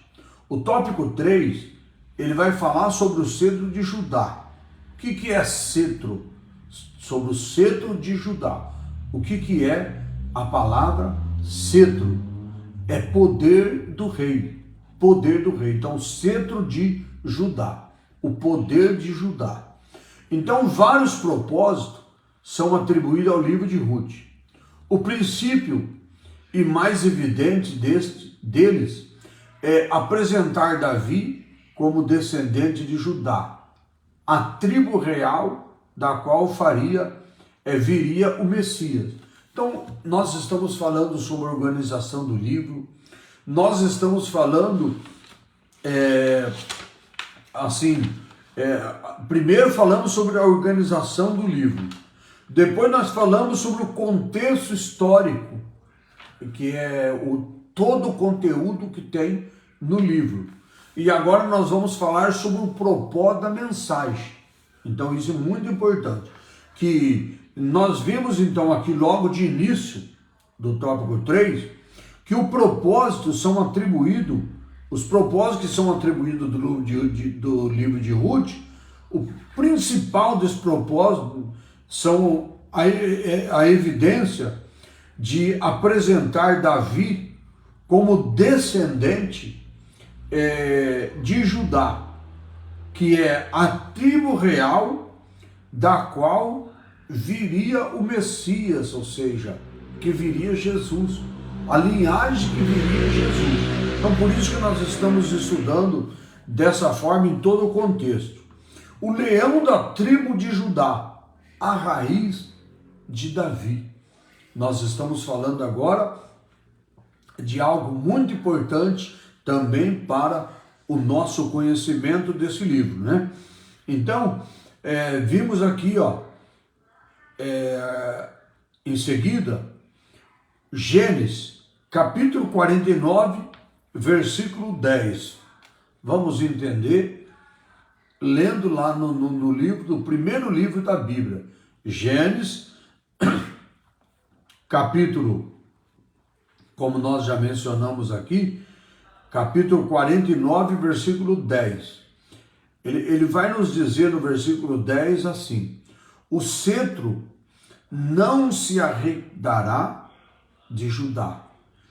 O tópico 3, ele vai falar sobre o cetro de Judá. O que é cetro? Sobre o cetro de Judá. O que é a palavra cetro? É poder do rei. Poder do rei. Então, cetro de Judá. O poder de Judá. Então, vários propósitos são atribuídos ao livro de Ruth. O princípio e mais evidente deles é apresentar Davi como descendente de Judá, a tribo real da qual viria o Messias. Então, nós estamos falando sobre a organização do livro, nós estamos falando, primeiro falamos sobre a organização do livro, depois nós falamos sobre o contexto histórico, que é todo o conteúdo que tem no livro. E agora nós vamos falar sobre o propósito da mensagem. Então isso é muito importante. Que nós vimos então aqui logo de início do tópico 3, que os propósitos que são atribuídos do livro de Ruth, o principal desse propósito são a evidência de apresentar Davi como descendente de Judá, que é a tribo real da qual viria o Messias, ou seja, que viria Jesus, a linhagem que viria Jesus. Então por isso que nós estamos estudando dessa forma em todo o contexto. O leão da tribo de Judá, a raiz de Davi. Nós estamos falando agora de algo muito importante também para o nosso conhecimento desse livro, né? Então, vimos aqui, em seguida, Gênesis, capítulo 49, versículo 10. Vamos entender, lendo lá no livro, do primeiro livro da Bíblia, Gênesis, capítulo, como nós já mencionamos aqui, capítulo 49, versículo 10. Ele vai nos dizer no versículo 10 assim: o cetro não se arredará de Judá,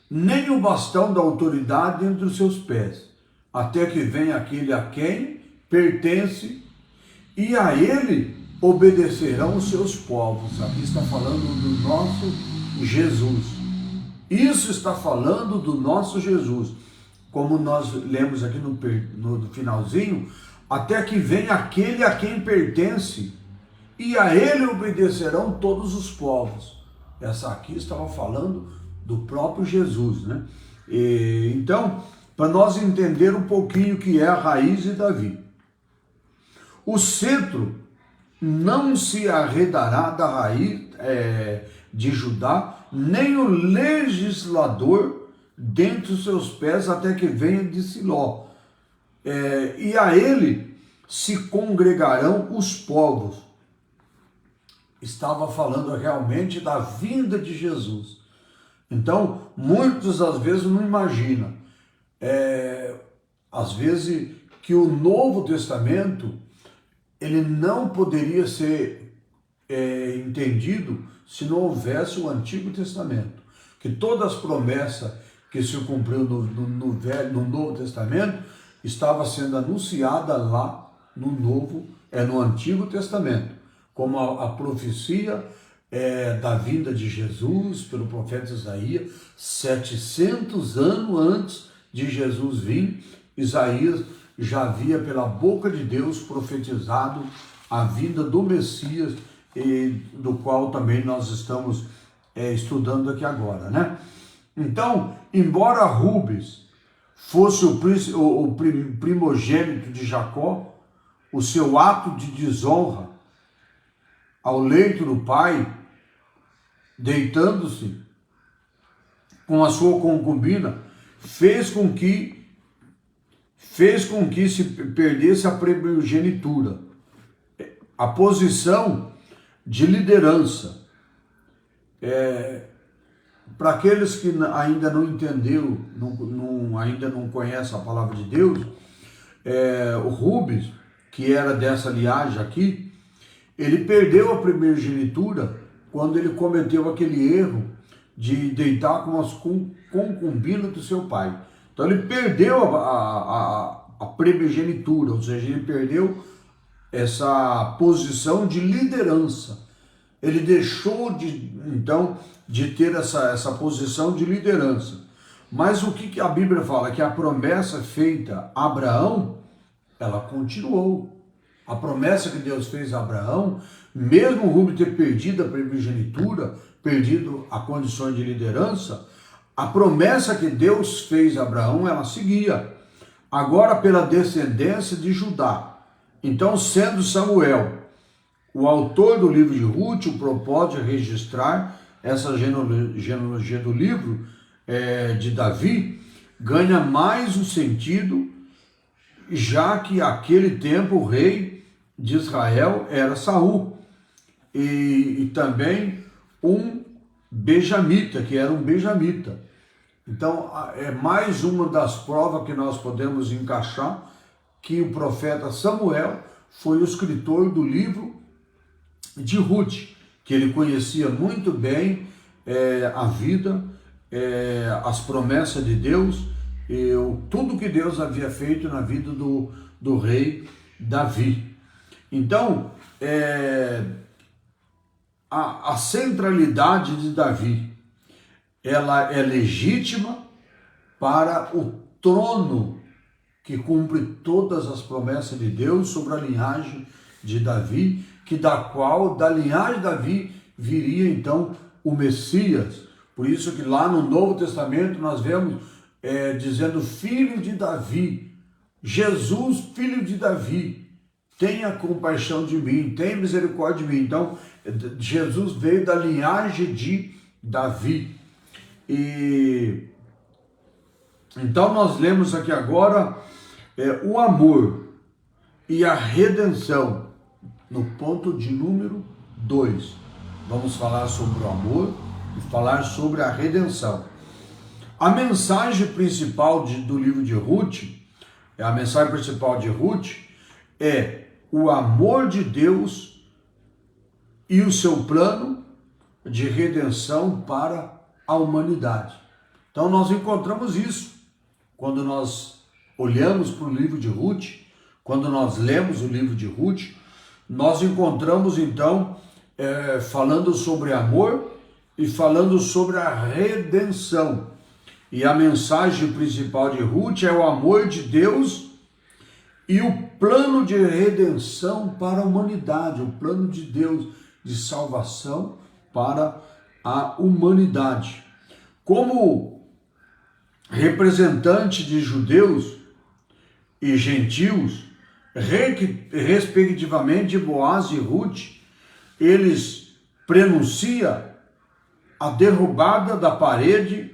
nem o bastão da autoridade entre os seus pés, até que venha aquele a quem pertence, e a ele obedecerão os seus povos. Aqui está falando do nosso Jesus. Isso está falando do nosso Jesus. Como nós lemos aqui no finalzinho, até que venha aquele a quem pertence, e a ele obedecerão todos os povos. Essa aqui estava falando do próprio Jesus, né? Então, para nós entender um pouquinho o que é a raiz de Davi. O cetro não se arredará da raiz de Judá, nem o legislador dentre os seus pés, até que venha de Siló. E a ele se congregarão os povos. Estava falando realmente da vinda de Jesus. Então, muitos às vezes não imaginam, às vezes, que o Novo Testamento ele não poderia ser entendido se não houvesse o Antigo Testamento. Que todas as promessas que se cumpriu no Novo Testamento estava sendo anunciada lá no Antigo Testamento, como a profecia da vinda de Jesus pelo profeta Isaías, 700 anos antes de Jesus vir, Isaías já havia pela boca de Deus profetizado a vinda do Messias, do qual também nós estamos estudando aqui agora, né? Então, embora Rubens fosse o primogênito de Jacó, o seu ato de desonra ao leito do pai, deitando-se com a sua concubina, fez com que se perdesse a primogenitura, a posição de liderança. Para aqueles que ainda não entenderam, ainda não conhecem a palavra de Deus, o Rubens, que era dessa linhagem aqui, ele perdeu a primogenitura quando ele cometeu aquele erro de deitar com as concubinas do seu pai. Então ele perdeu a primogenitura, ou seja, ele perdeu essa posição de liderança. Ele deixou de ter essa posição de liderança. Mas o que a Bíblia fala? Que a promessa feita a Abraão, ela continuou. A promessa que Deus fez a Abraão, mesmo o Rubem ter perdido a primogenitura, perdido a condição de liderança, a promessa que Deus fez a Abraão, ela seguia. Agora pela descendência de Judá. Então, sendo Samuel o autor do livro de Ruth, o propósito de registrar essa genealogia do livro de Davi, ganha mais um sentido, já que aquele tempo o rei de Israel era Saul, e também um benjamita, que era um benjamita. Então, é mais uma das provas que nós podemos encaixar que o profeta Samuel foi o escritor do livro de Ruth, que ele conhecia muito bem a vida, as promessas de Deus, tudo que Deus havia feito na vida do rei Davi. Então, a centralidade de Davi, ela é legítima para o trono que cumpre todas as promessas de Deus sobre a linhagem de Davi, da linhagem de Davi viria então o Messias. Por isso que lá no Novo Testamento nós vemos dizendo filho de Davi, Jesus, filho de Davi, tenha compaixão de mim, tenha misericórdia de mim. Então, Jesus veio da linhagem de Davi. Então nós lemos aqui agora o amor e a redenção, no ponto de número 2. Vamos falar sobre o amor e falar sobre a redenção. A mensagem principal do livro de Ruth, a mensagem principal de Ruth é o amor de Deus e o seu plano de redenção para a humanidade. Então nós encontramos isso quando nós olhamos para o livro de Ruth, quando nós lemos o livro de Ruth, nós encontramos então falando sobre amor e falando sobre a redenção. E a mensagem principal de Ruth é o amor de Deus e o plano de redenção para a humanidade, o plano de Deus de salvação para a humanidade. Como representante de judeus e gentios, respectivamente Boaz e Ruth, eles prenunciam a derrubada da parede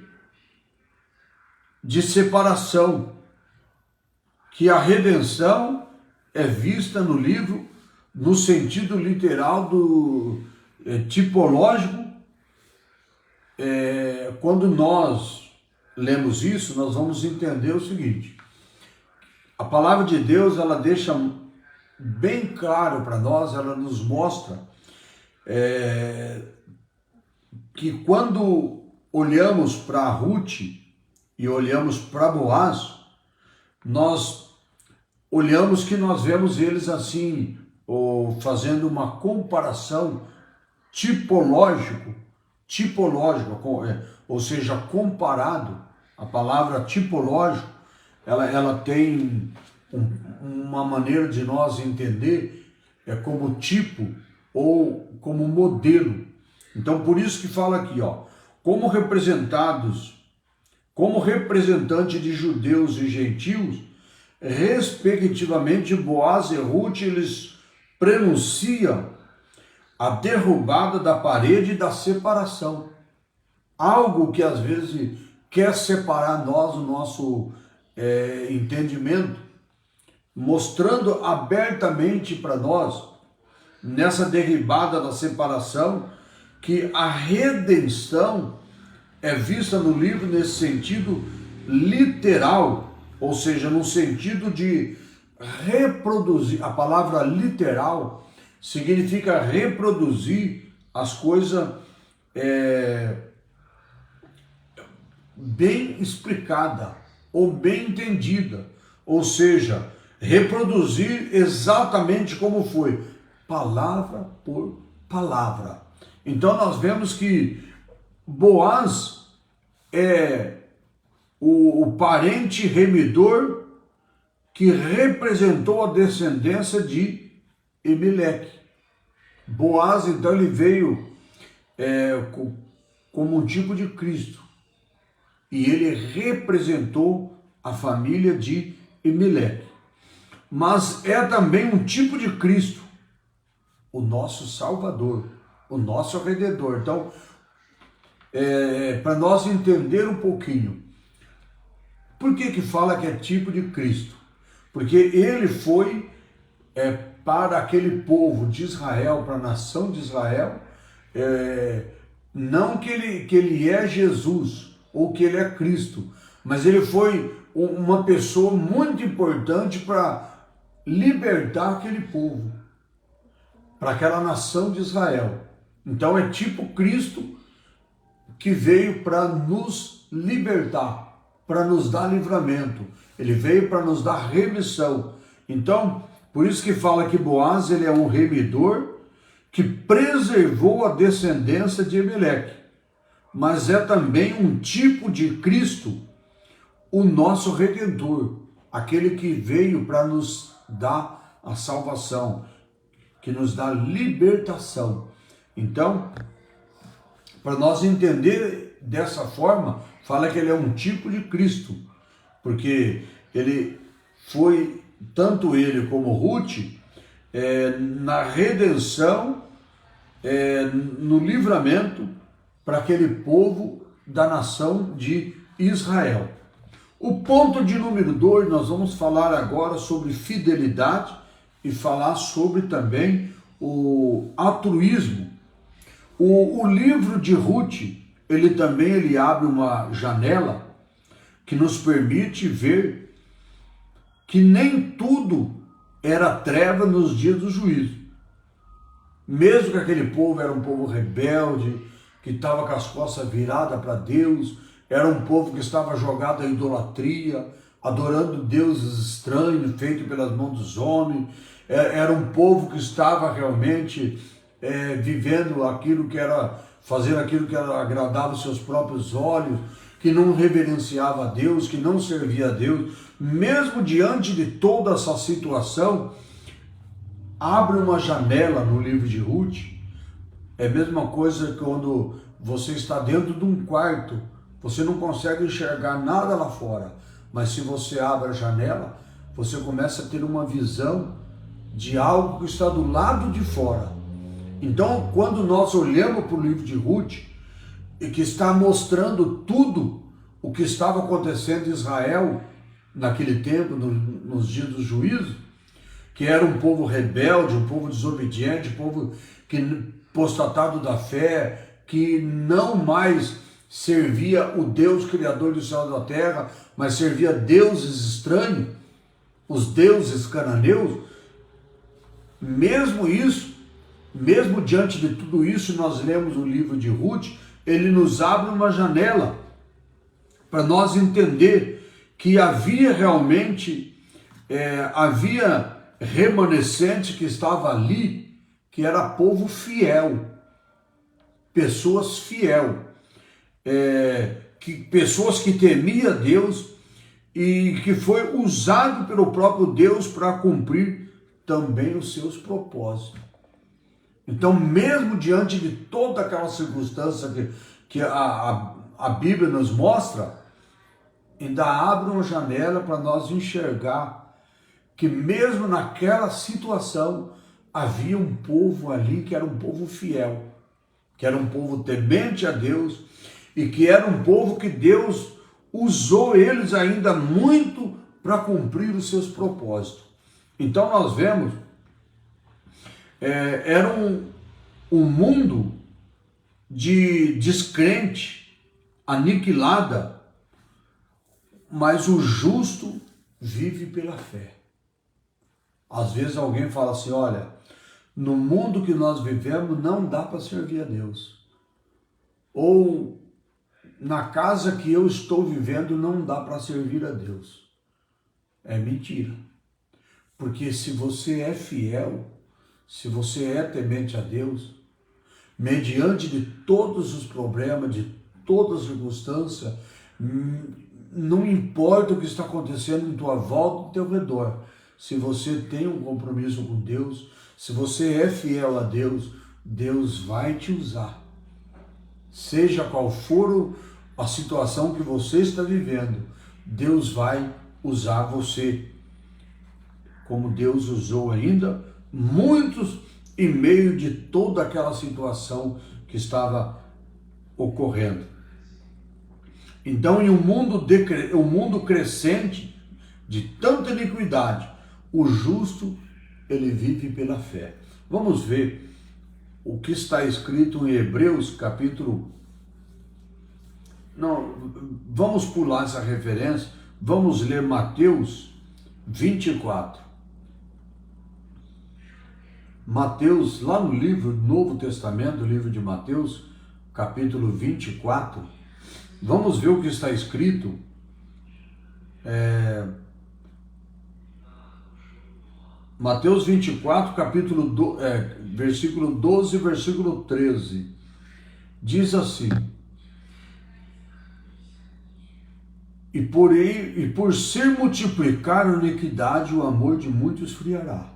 de separação, que a redenção é vista no livro no sentido literal do tipológico. Quando nós lemos isso, nós vamos entender o seguinte: a palavra de Deus, ela deixa bem claro para nós, ela nos mostra que quando olhamos para Ruth e olhamos para Boaz, nós olhamos que nós vemos eles assim, ou fazendo uma comparação tipológica, ou seja, comparado. A palavra tipológico, ela tem uma maneira de nós entender como tipo ou como modelo. Então, por isso que fala aqui, ó, como representante de judeus e gentios, respectivamente, Boaz e Ruth, eles prenunciam a derrubada da parede da separação. Algo que às vezes quer separar nós, o nosso entendimento, mostrando abertamente para nós, nessa derribada da separação, que a redenção é vista no livro nesse sentido literal, ou seja, no sentido de reproduzir. A palavra literal significa reproduzir as coisas bem explicada ou bem entendida, ou seja, reproduzir exatamente como foi, palavra por palavra. Então nós vemos que Boaz é o parente remidor que representou a descendência de Elimeleque. Boaz, então, ele veio como um tipo de Cristo, e ele representou a família de Elimeleque. Mas é também um tipo de Cristo, o nosso Salvador, o nosso Redentor. Então, para nós entender um pouquinho, por que fala que é tipo de Cristo? Porque ele foi para aquele povo de Israel, para a nação de Israel, não que ele é Jesus ou que ele é Cristo, mas ele foi uma pessoa muito importante para libertar aquele povo, para aquela nação de Israel. Então é tipo Cristo que veio para nos libertar, para nos dar livramento. Ele veio para nos dar remissão. Então, por isso que fala que Boaz, ele é um remidor que preservou a descendência de Elimeleque. Mas é também um tipo de Cristo, o nosso Redentor, aquele que veio para nos dar a salvação, que nos dá libertação. Então, para nós entender dessa forma, fala que ele é um tipo de Cristo, porque ele foi, tanto ele como Ruth, na redenção, no livramento para aquele povo da nação de Israel. O ponto de número 2, nós vamos falar agora sobre fidelidade e falar sobre também o altruísmo. O livro de Ruth, ele abre uma janela que nos permite ver que nem tudo era treva nos dias do juízo. Mesmo que aquele povo era um povo rebelde, que estava com as costas viradas para Deus, era um povo que estava jogado à idolatria, adorando deuses estranhos, feitos pelas mãos dos homens, era um povo que estava realmente vivendo aquilo que era, fazendo aquilo que agradava os seus próprios olhos, que não reverenciava a Deus, que não servia a Deus, mesmo diante de toda essa situação, abre uma janela no livro de Ruth. É a mesma coisa que quando você está dentro de um quarto, você não consegue enxergar nada lá fora, mas se você abre a janela, você começa a ter uma visão de algo que está do lado de fora. Então, quando nós olhamos para o livro de Ruth, e que está mostrando tudo o que estava acontecendo em Israel naquele tempo, nos dias do juízo, que era um povo rebelde, um povo desobediente, um povo que apostatado da fé, que não mais servia o Deus criador do céu e da terra, mas servia deuses estranhos, os deuses cananeus. Mesmo isso, mesmo diante de tudo isso, nós lemos o livro de Ruth, ele nos abre uma janela para nós entender que havia realmente, havia remanescente que estava ali, que era povo fiel, pessoas fiel, pessoas que temia Deus e que foi usado pelo próprio Deus para cumprir também os seus propósitos. Então, mesmo diante de toda aquela circunstância que a Bíblia nos mostra, ainda abre uma janela para nós enxergar que mesmo naquela situação havia um povo ali que era um povo fiel, que era um povo temente a Deus e que era um povo que Deus usou eles ainda muito para cumprir os seus propósitos. Então nós vemos, era um mundo de descrente, aniquilada, mas o justo vive pela fé. Às vezes alguém fala assim, olha, no mundo que nós vivemos não dá para servir a Deus. Ou na casa que eu estou vivendo não dá para servir a Deus. É mentira. Porque se você é fiel, se você é temente a Deus, mediante de todos os problemas, de todas as circunstâncias, não importa o que está acontecendo em tua volta, ao teu redor, se você tem um compromisso com Deus, se você é fiel a Deus, Deus vai te usar. Seja qual for a situação que você está vivendo, Deus vai usar você. Como Deus usou ainda muitos em meio de toda aquela situação que estava ocorrendo. Então, em um mundo crescente de tanta iniquidade, o justo, ele vive pela fé. Vamos ver o que está escrito em Hebreus capítulo... Não, vamos pular essa referência, vamos ler Mateus 24. Mateus, lá no livro Novo Testamento, o livro de Mateus, capítulo 24, vamos ver o que está escrito. Mateus 24, versículo 12 e versículo 13, diz assim: E por se multiplicar a iniquidade, o amor de muitos esfriará.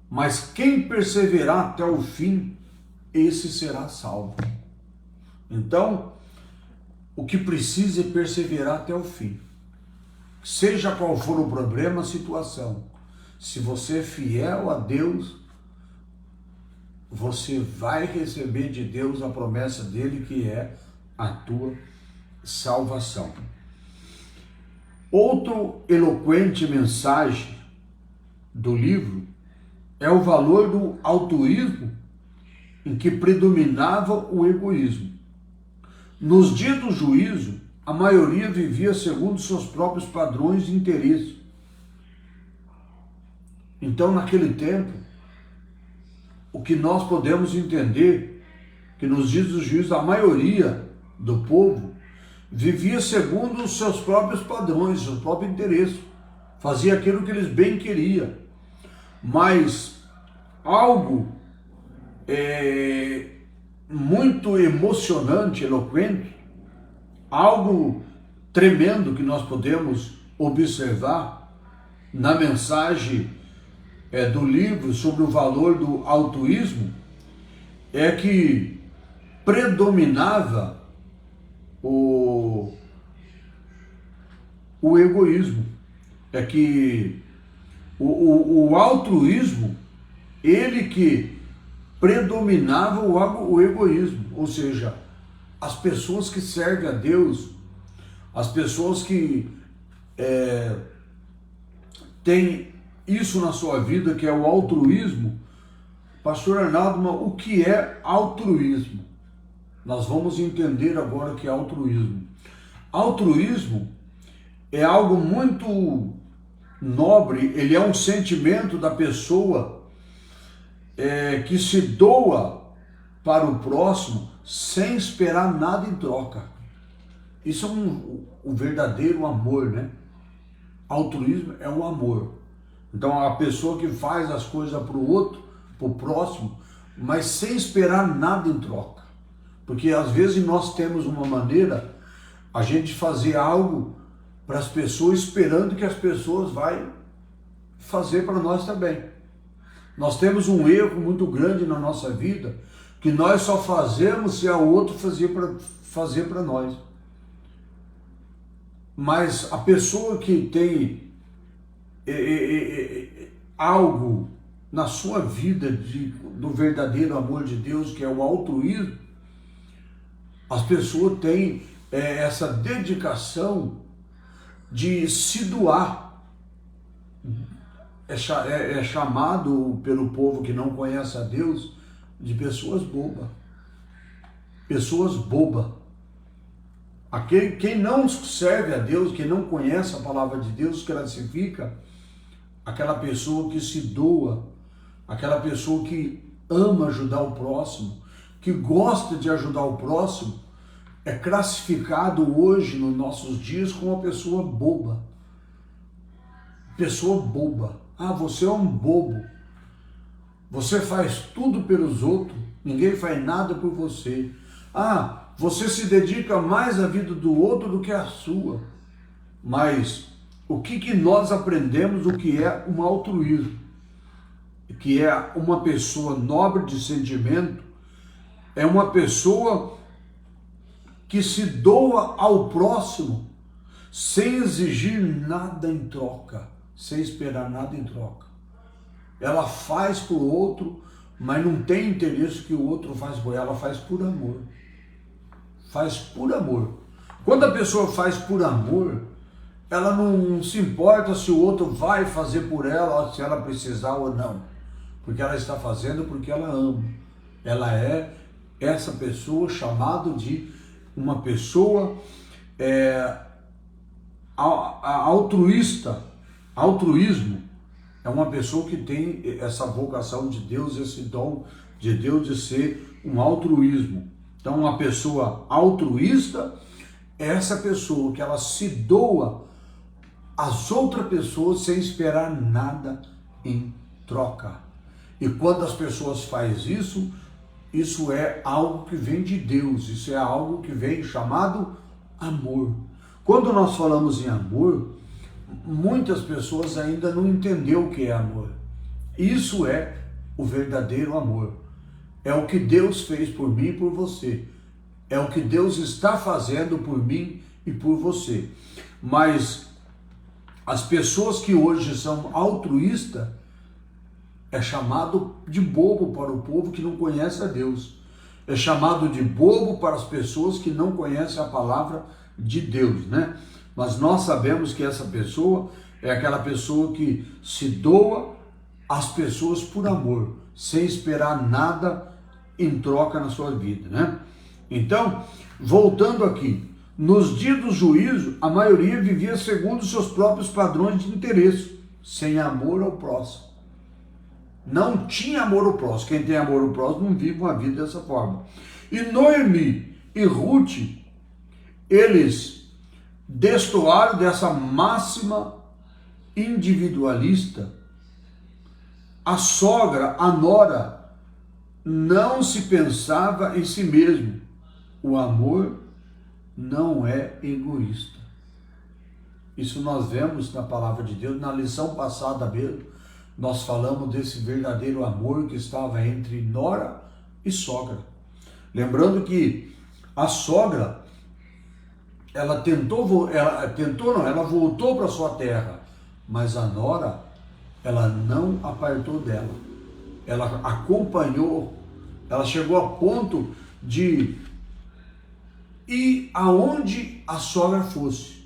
Mas quem perseverar até o fim, esse será salvo. Então, o que precisa é perseverar até o fim. Seja qual for o problema, a situação. Se você é fiel a Deus, você vai receber de Deus a promessa dele, que é a tua salvação. Outro eloquente mensagem do livro é o valor do altruísmo, em que predominava o egoísmo. Nos dias do juízo, a maioria vivia segundo seus próprios padrões de interesse. Então, naquele tempo, o que nós podemos entender, que nos dias do juízo, a maioria do povo vivia segundo os seus próprios padrões, seu próprio interesse, fazia aquilo que eles bem queriam. Mas algo muito emocionante, eloquente, Algo tremendo que nós podemos observar na mensagem do livro sobre o valor do altruísmo é que predominava o egoísmo. É que o altruísmo, ele que predominava o egoísmo, ou seja, as pessoas que servem a Deus, as pessoas que têm isso na sua vida, que é o altruísmo. Pastor Arnaldo, o que é altruísmo? Nós vamos entender agora o que é altruísmo. Altruísmo é algo muito nobre, ele é um sentimento da pessoa que se doa para o próximo sem esperar nada em troca. Isso é o verdadeiro amor, né? Altruísmo é o amor. Então a pessoa que faz as coisas para o outro, para o próximo, mas sem esperar nada em troca. Porque às vezes nós temos uma maneira, a gente fazer algo para as pessoas esperando que as pessoas vai fazer para nós também. Nós temos um erro muito grande na nossa vida, que nós só fazemos se a outro fazer para nós. Mas a pessoa que tem algo na sua vida do verdadeiro amor de Deus, que é o altruísmo, as pessoas têm essa dedicação de se doar. É chamado pelo povo que não conhece a Deus de pessoas bobas. Pessoas bobas. Quem não serve a Deus, quem não conhece a palavra de Deus, classifica aquela pessoa que se doa, aquela pessoa que ama ajudar o próximo, que gosta de ajudar o próximo, é classificado hoje, nos nossos dias, como uma pessoa boba. Pessoa boba. Ah, você é um bobo. Você faz tudo pelos outros, ninguém faz nada por você. Ah, você se dedica mais à vida do outro do que à sua. Mas o que nós aprendemos, o que é um altruísmo? Que é uma pessoa nobre de sentimento, é uma pessoa que se doa ao próximo sem exigir nada em troca, sem esperar nada em troca. Ela faz por outro, mas não tem interesse que o outro faz por ela, faz por amor. Faz por amor. Quando a pessoa faz por amor, ela não se importa se o outro vai fazer por ela, se ela precisar ou não. Porque ela está fazendo porque ela ama. Ela é essa pessoa chamada de uma pessoa altruísta. Altruísmo é uma pessoa que tem essa vocação de Deus, esse dom de Deus de ser um altruísmo. Então, uma pessoa altruísta é essa pessoa que ela se doa às outras pessoas sem esperar nada em troca. E quando as pessoas fazem isso, isso é algo que vem de Deus, isso é algo que vem chamado amor. Quando nós falamos em amor, muitas pessoas ainda não entenderam o que é amor. Isso é o verdadeiro amor. É o que Deus fez por mim e por você. É o que Deus está fazendo por mim e por você. Mas as pessoas que hoje são altruístas é chamado de bobo para o povo que não conhece a Deus. É chamado de bobo para as pessoas que não conhecem a palavra de Deus, né? Mas nós sabemos que essa pessoa é aquela pessoa que se doa às pessoas por amor, sem esperar nada em troca na sua vida, né? Então, voltando aqui, nos dias do juízo, a maioria vivia segundo os seus próprios padrões de interesse, sem amor ao próximo. Não tinha amor ao próximo. Quem tem amor ao próximo não vive uma vida dessa forma. E Noemi e Ruth, eles destoaram dessa máxima individualista. A sogra, a nora, não se pensava em si mesmo. O amor não é egoísta. Isso nós vemos na palavra de Deus. Na lição passada mesmo, nós falamos desse verdadeiro amor que estava entre nora e sogra. Lembrando que a sogra, ela voltou para sua terra, mas a nora, ela não apartou dela. Ela acompanhou, ela chegou a ponto de ir aonde a sogra fosse,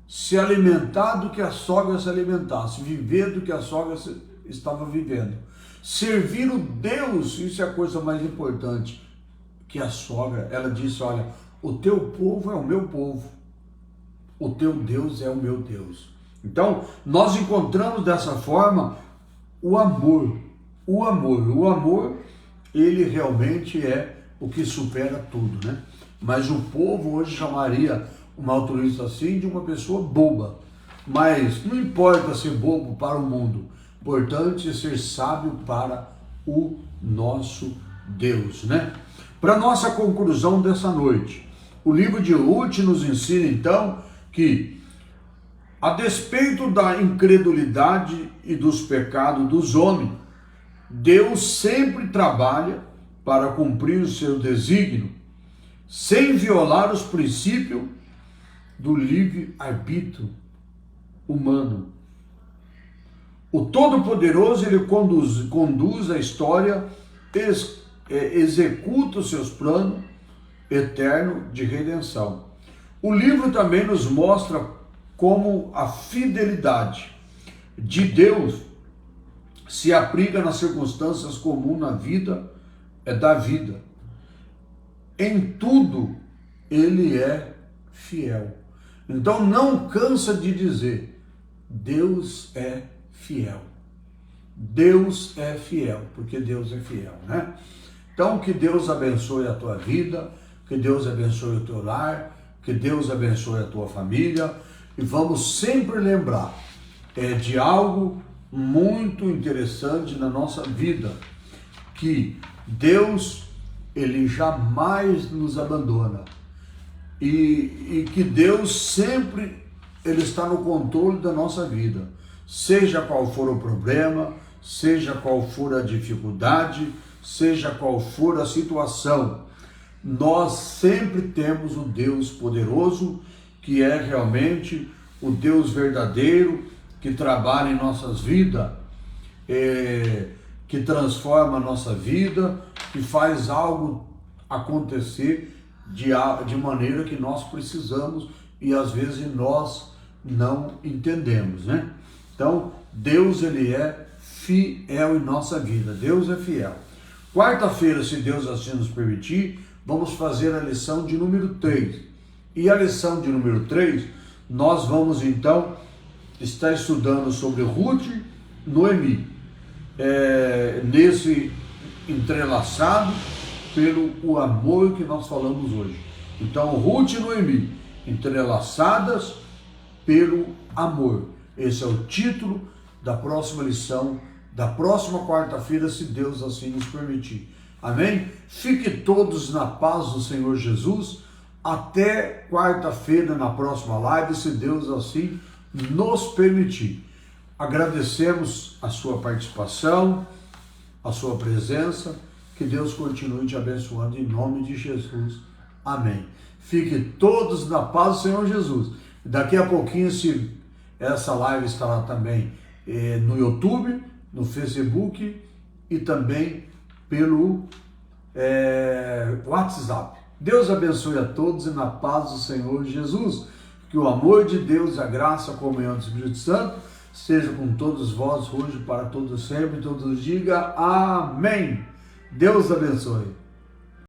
se alimentar do que a sogra se alimentasse, viver do que a sogra estava vivendo, servir o Deus. Isso é a coisa mais importante, que a sogra, ela disse: olha, o teu povo é o meu povo, o teu Deus é o meu Deus. Então, nós encontramos dessa forma o amor. O amor, ele realmente é o que supera tudo, né? Mas o povo hoje chamaria uma autorista assim de uma pessoa boba. Mas não importa ser bobo para o mundo, importante é ser sábio para o nosso Deus, né? Para nossa conclusão dessa noite, o livro de Ruth nos ensina então que, a despeito da incredulidade e dos pecados dos homens, Deus sempre trabalha para cumprir o seu desígnio, sem violar os princípios do livre-arbítrio humano. O Todo-Poderoso, ele conduz a história, executa os seus planos eternos de redenção. O livro também nos mostra como a fidelidade de Deus se aplica nas circunstâncias comuns na vida da vida. Em tudo ele é fiel. Então não cansa de dizer: Deus é fiel. Deus é fiel, porque Deus é fiel, né? Então que Deus abençoe a tua vida, que Deus abençoe o teu lar, que Deus abençoe a tua família. E vamos sempre lembrar de algo muito interessante na nossa vida, que Deus, ele jamais nos abandona, e que Deus sempre, ele está no controle da nossa vida, seja qual for o problema, seja qual for a dificuldade, seja qual for a situação. Nós sempre temos o Deus poderoso, que é realmente o Deus verdadeiro, que trabalha em nossas vidas, que transforma a nossa vida, que faz algo acontecer de maneira que nós precisamos e às vezes nós não entendemos, né? Então, Deus, ele é fiel em nossa vida. Deus é fiel. Quarta-feira, se Deus assim nos permitir, vamos fazer a lição de número 3. E a lição de número 3, nós vamos então estar estudando sobre Ruth e Noemi, nesse entrelaçado pelo o amor que nós falamos hoje. Então, Ruth e Noemi, entrelaçadas pelo amor. Esse é o título da próxima lição, da próxima quarta-feira, se Deus assim nos permitir. Amém? Fiquem todos na paz do Senhor Jesus. Até quarta-feira na próxima live, se Deus assim nos permitir. Agradecemos a sua participação, a sua presença. Que Deus continue te abençoando em nome de Jesus. Amém. Fiquem todos na paz do Senhor Jesus. Daqui a pouquinho, se essa live estará também no YouTube, no Facebook e também pelo WhatsApp. Deus abençoe a todos e na paz do Senhor Jesus. Que o amor de Deus, a graça, a comunhão do Espírito Santo seja com todos vós hoje, para todos sempre. Todos diga amém. Deus abençoe.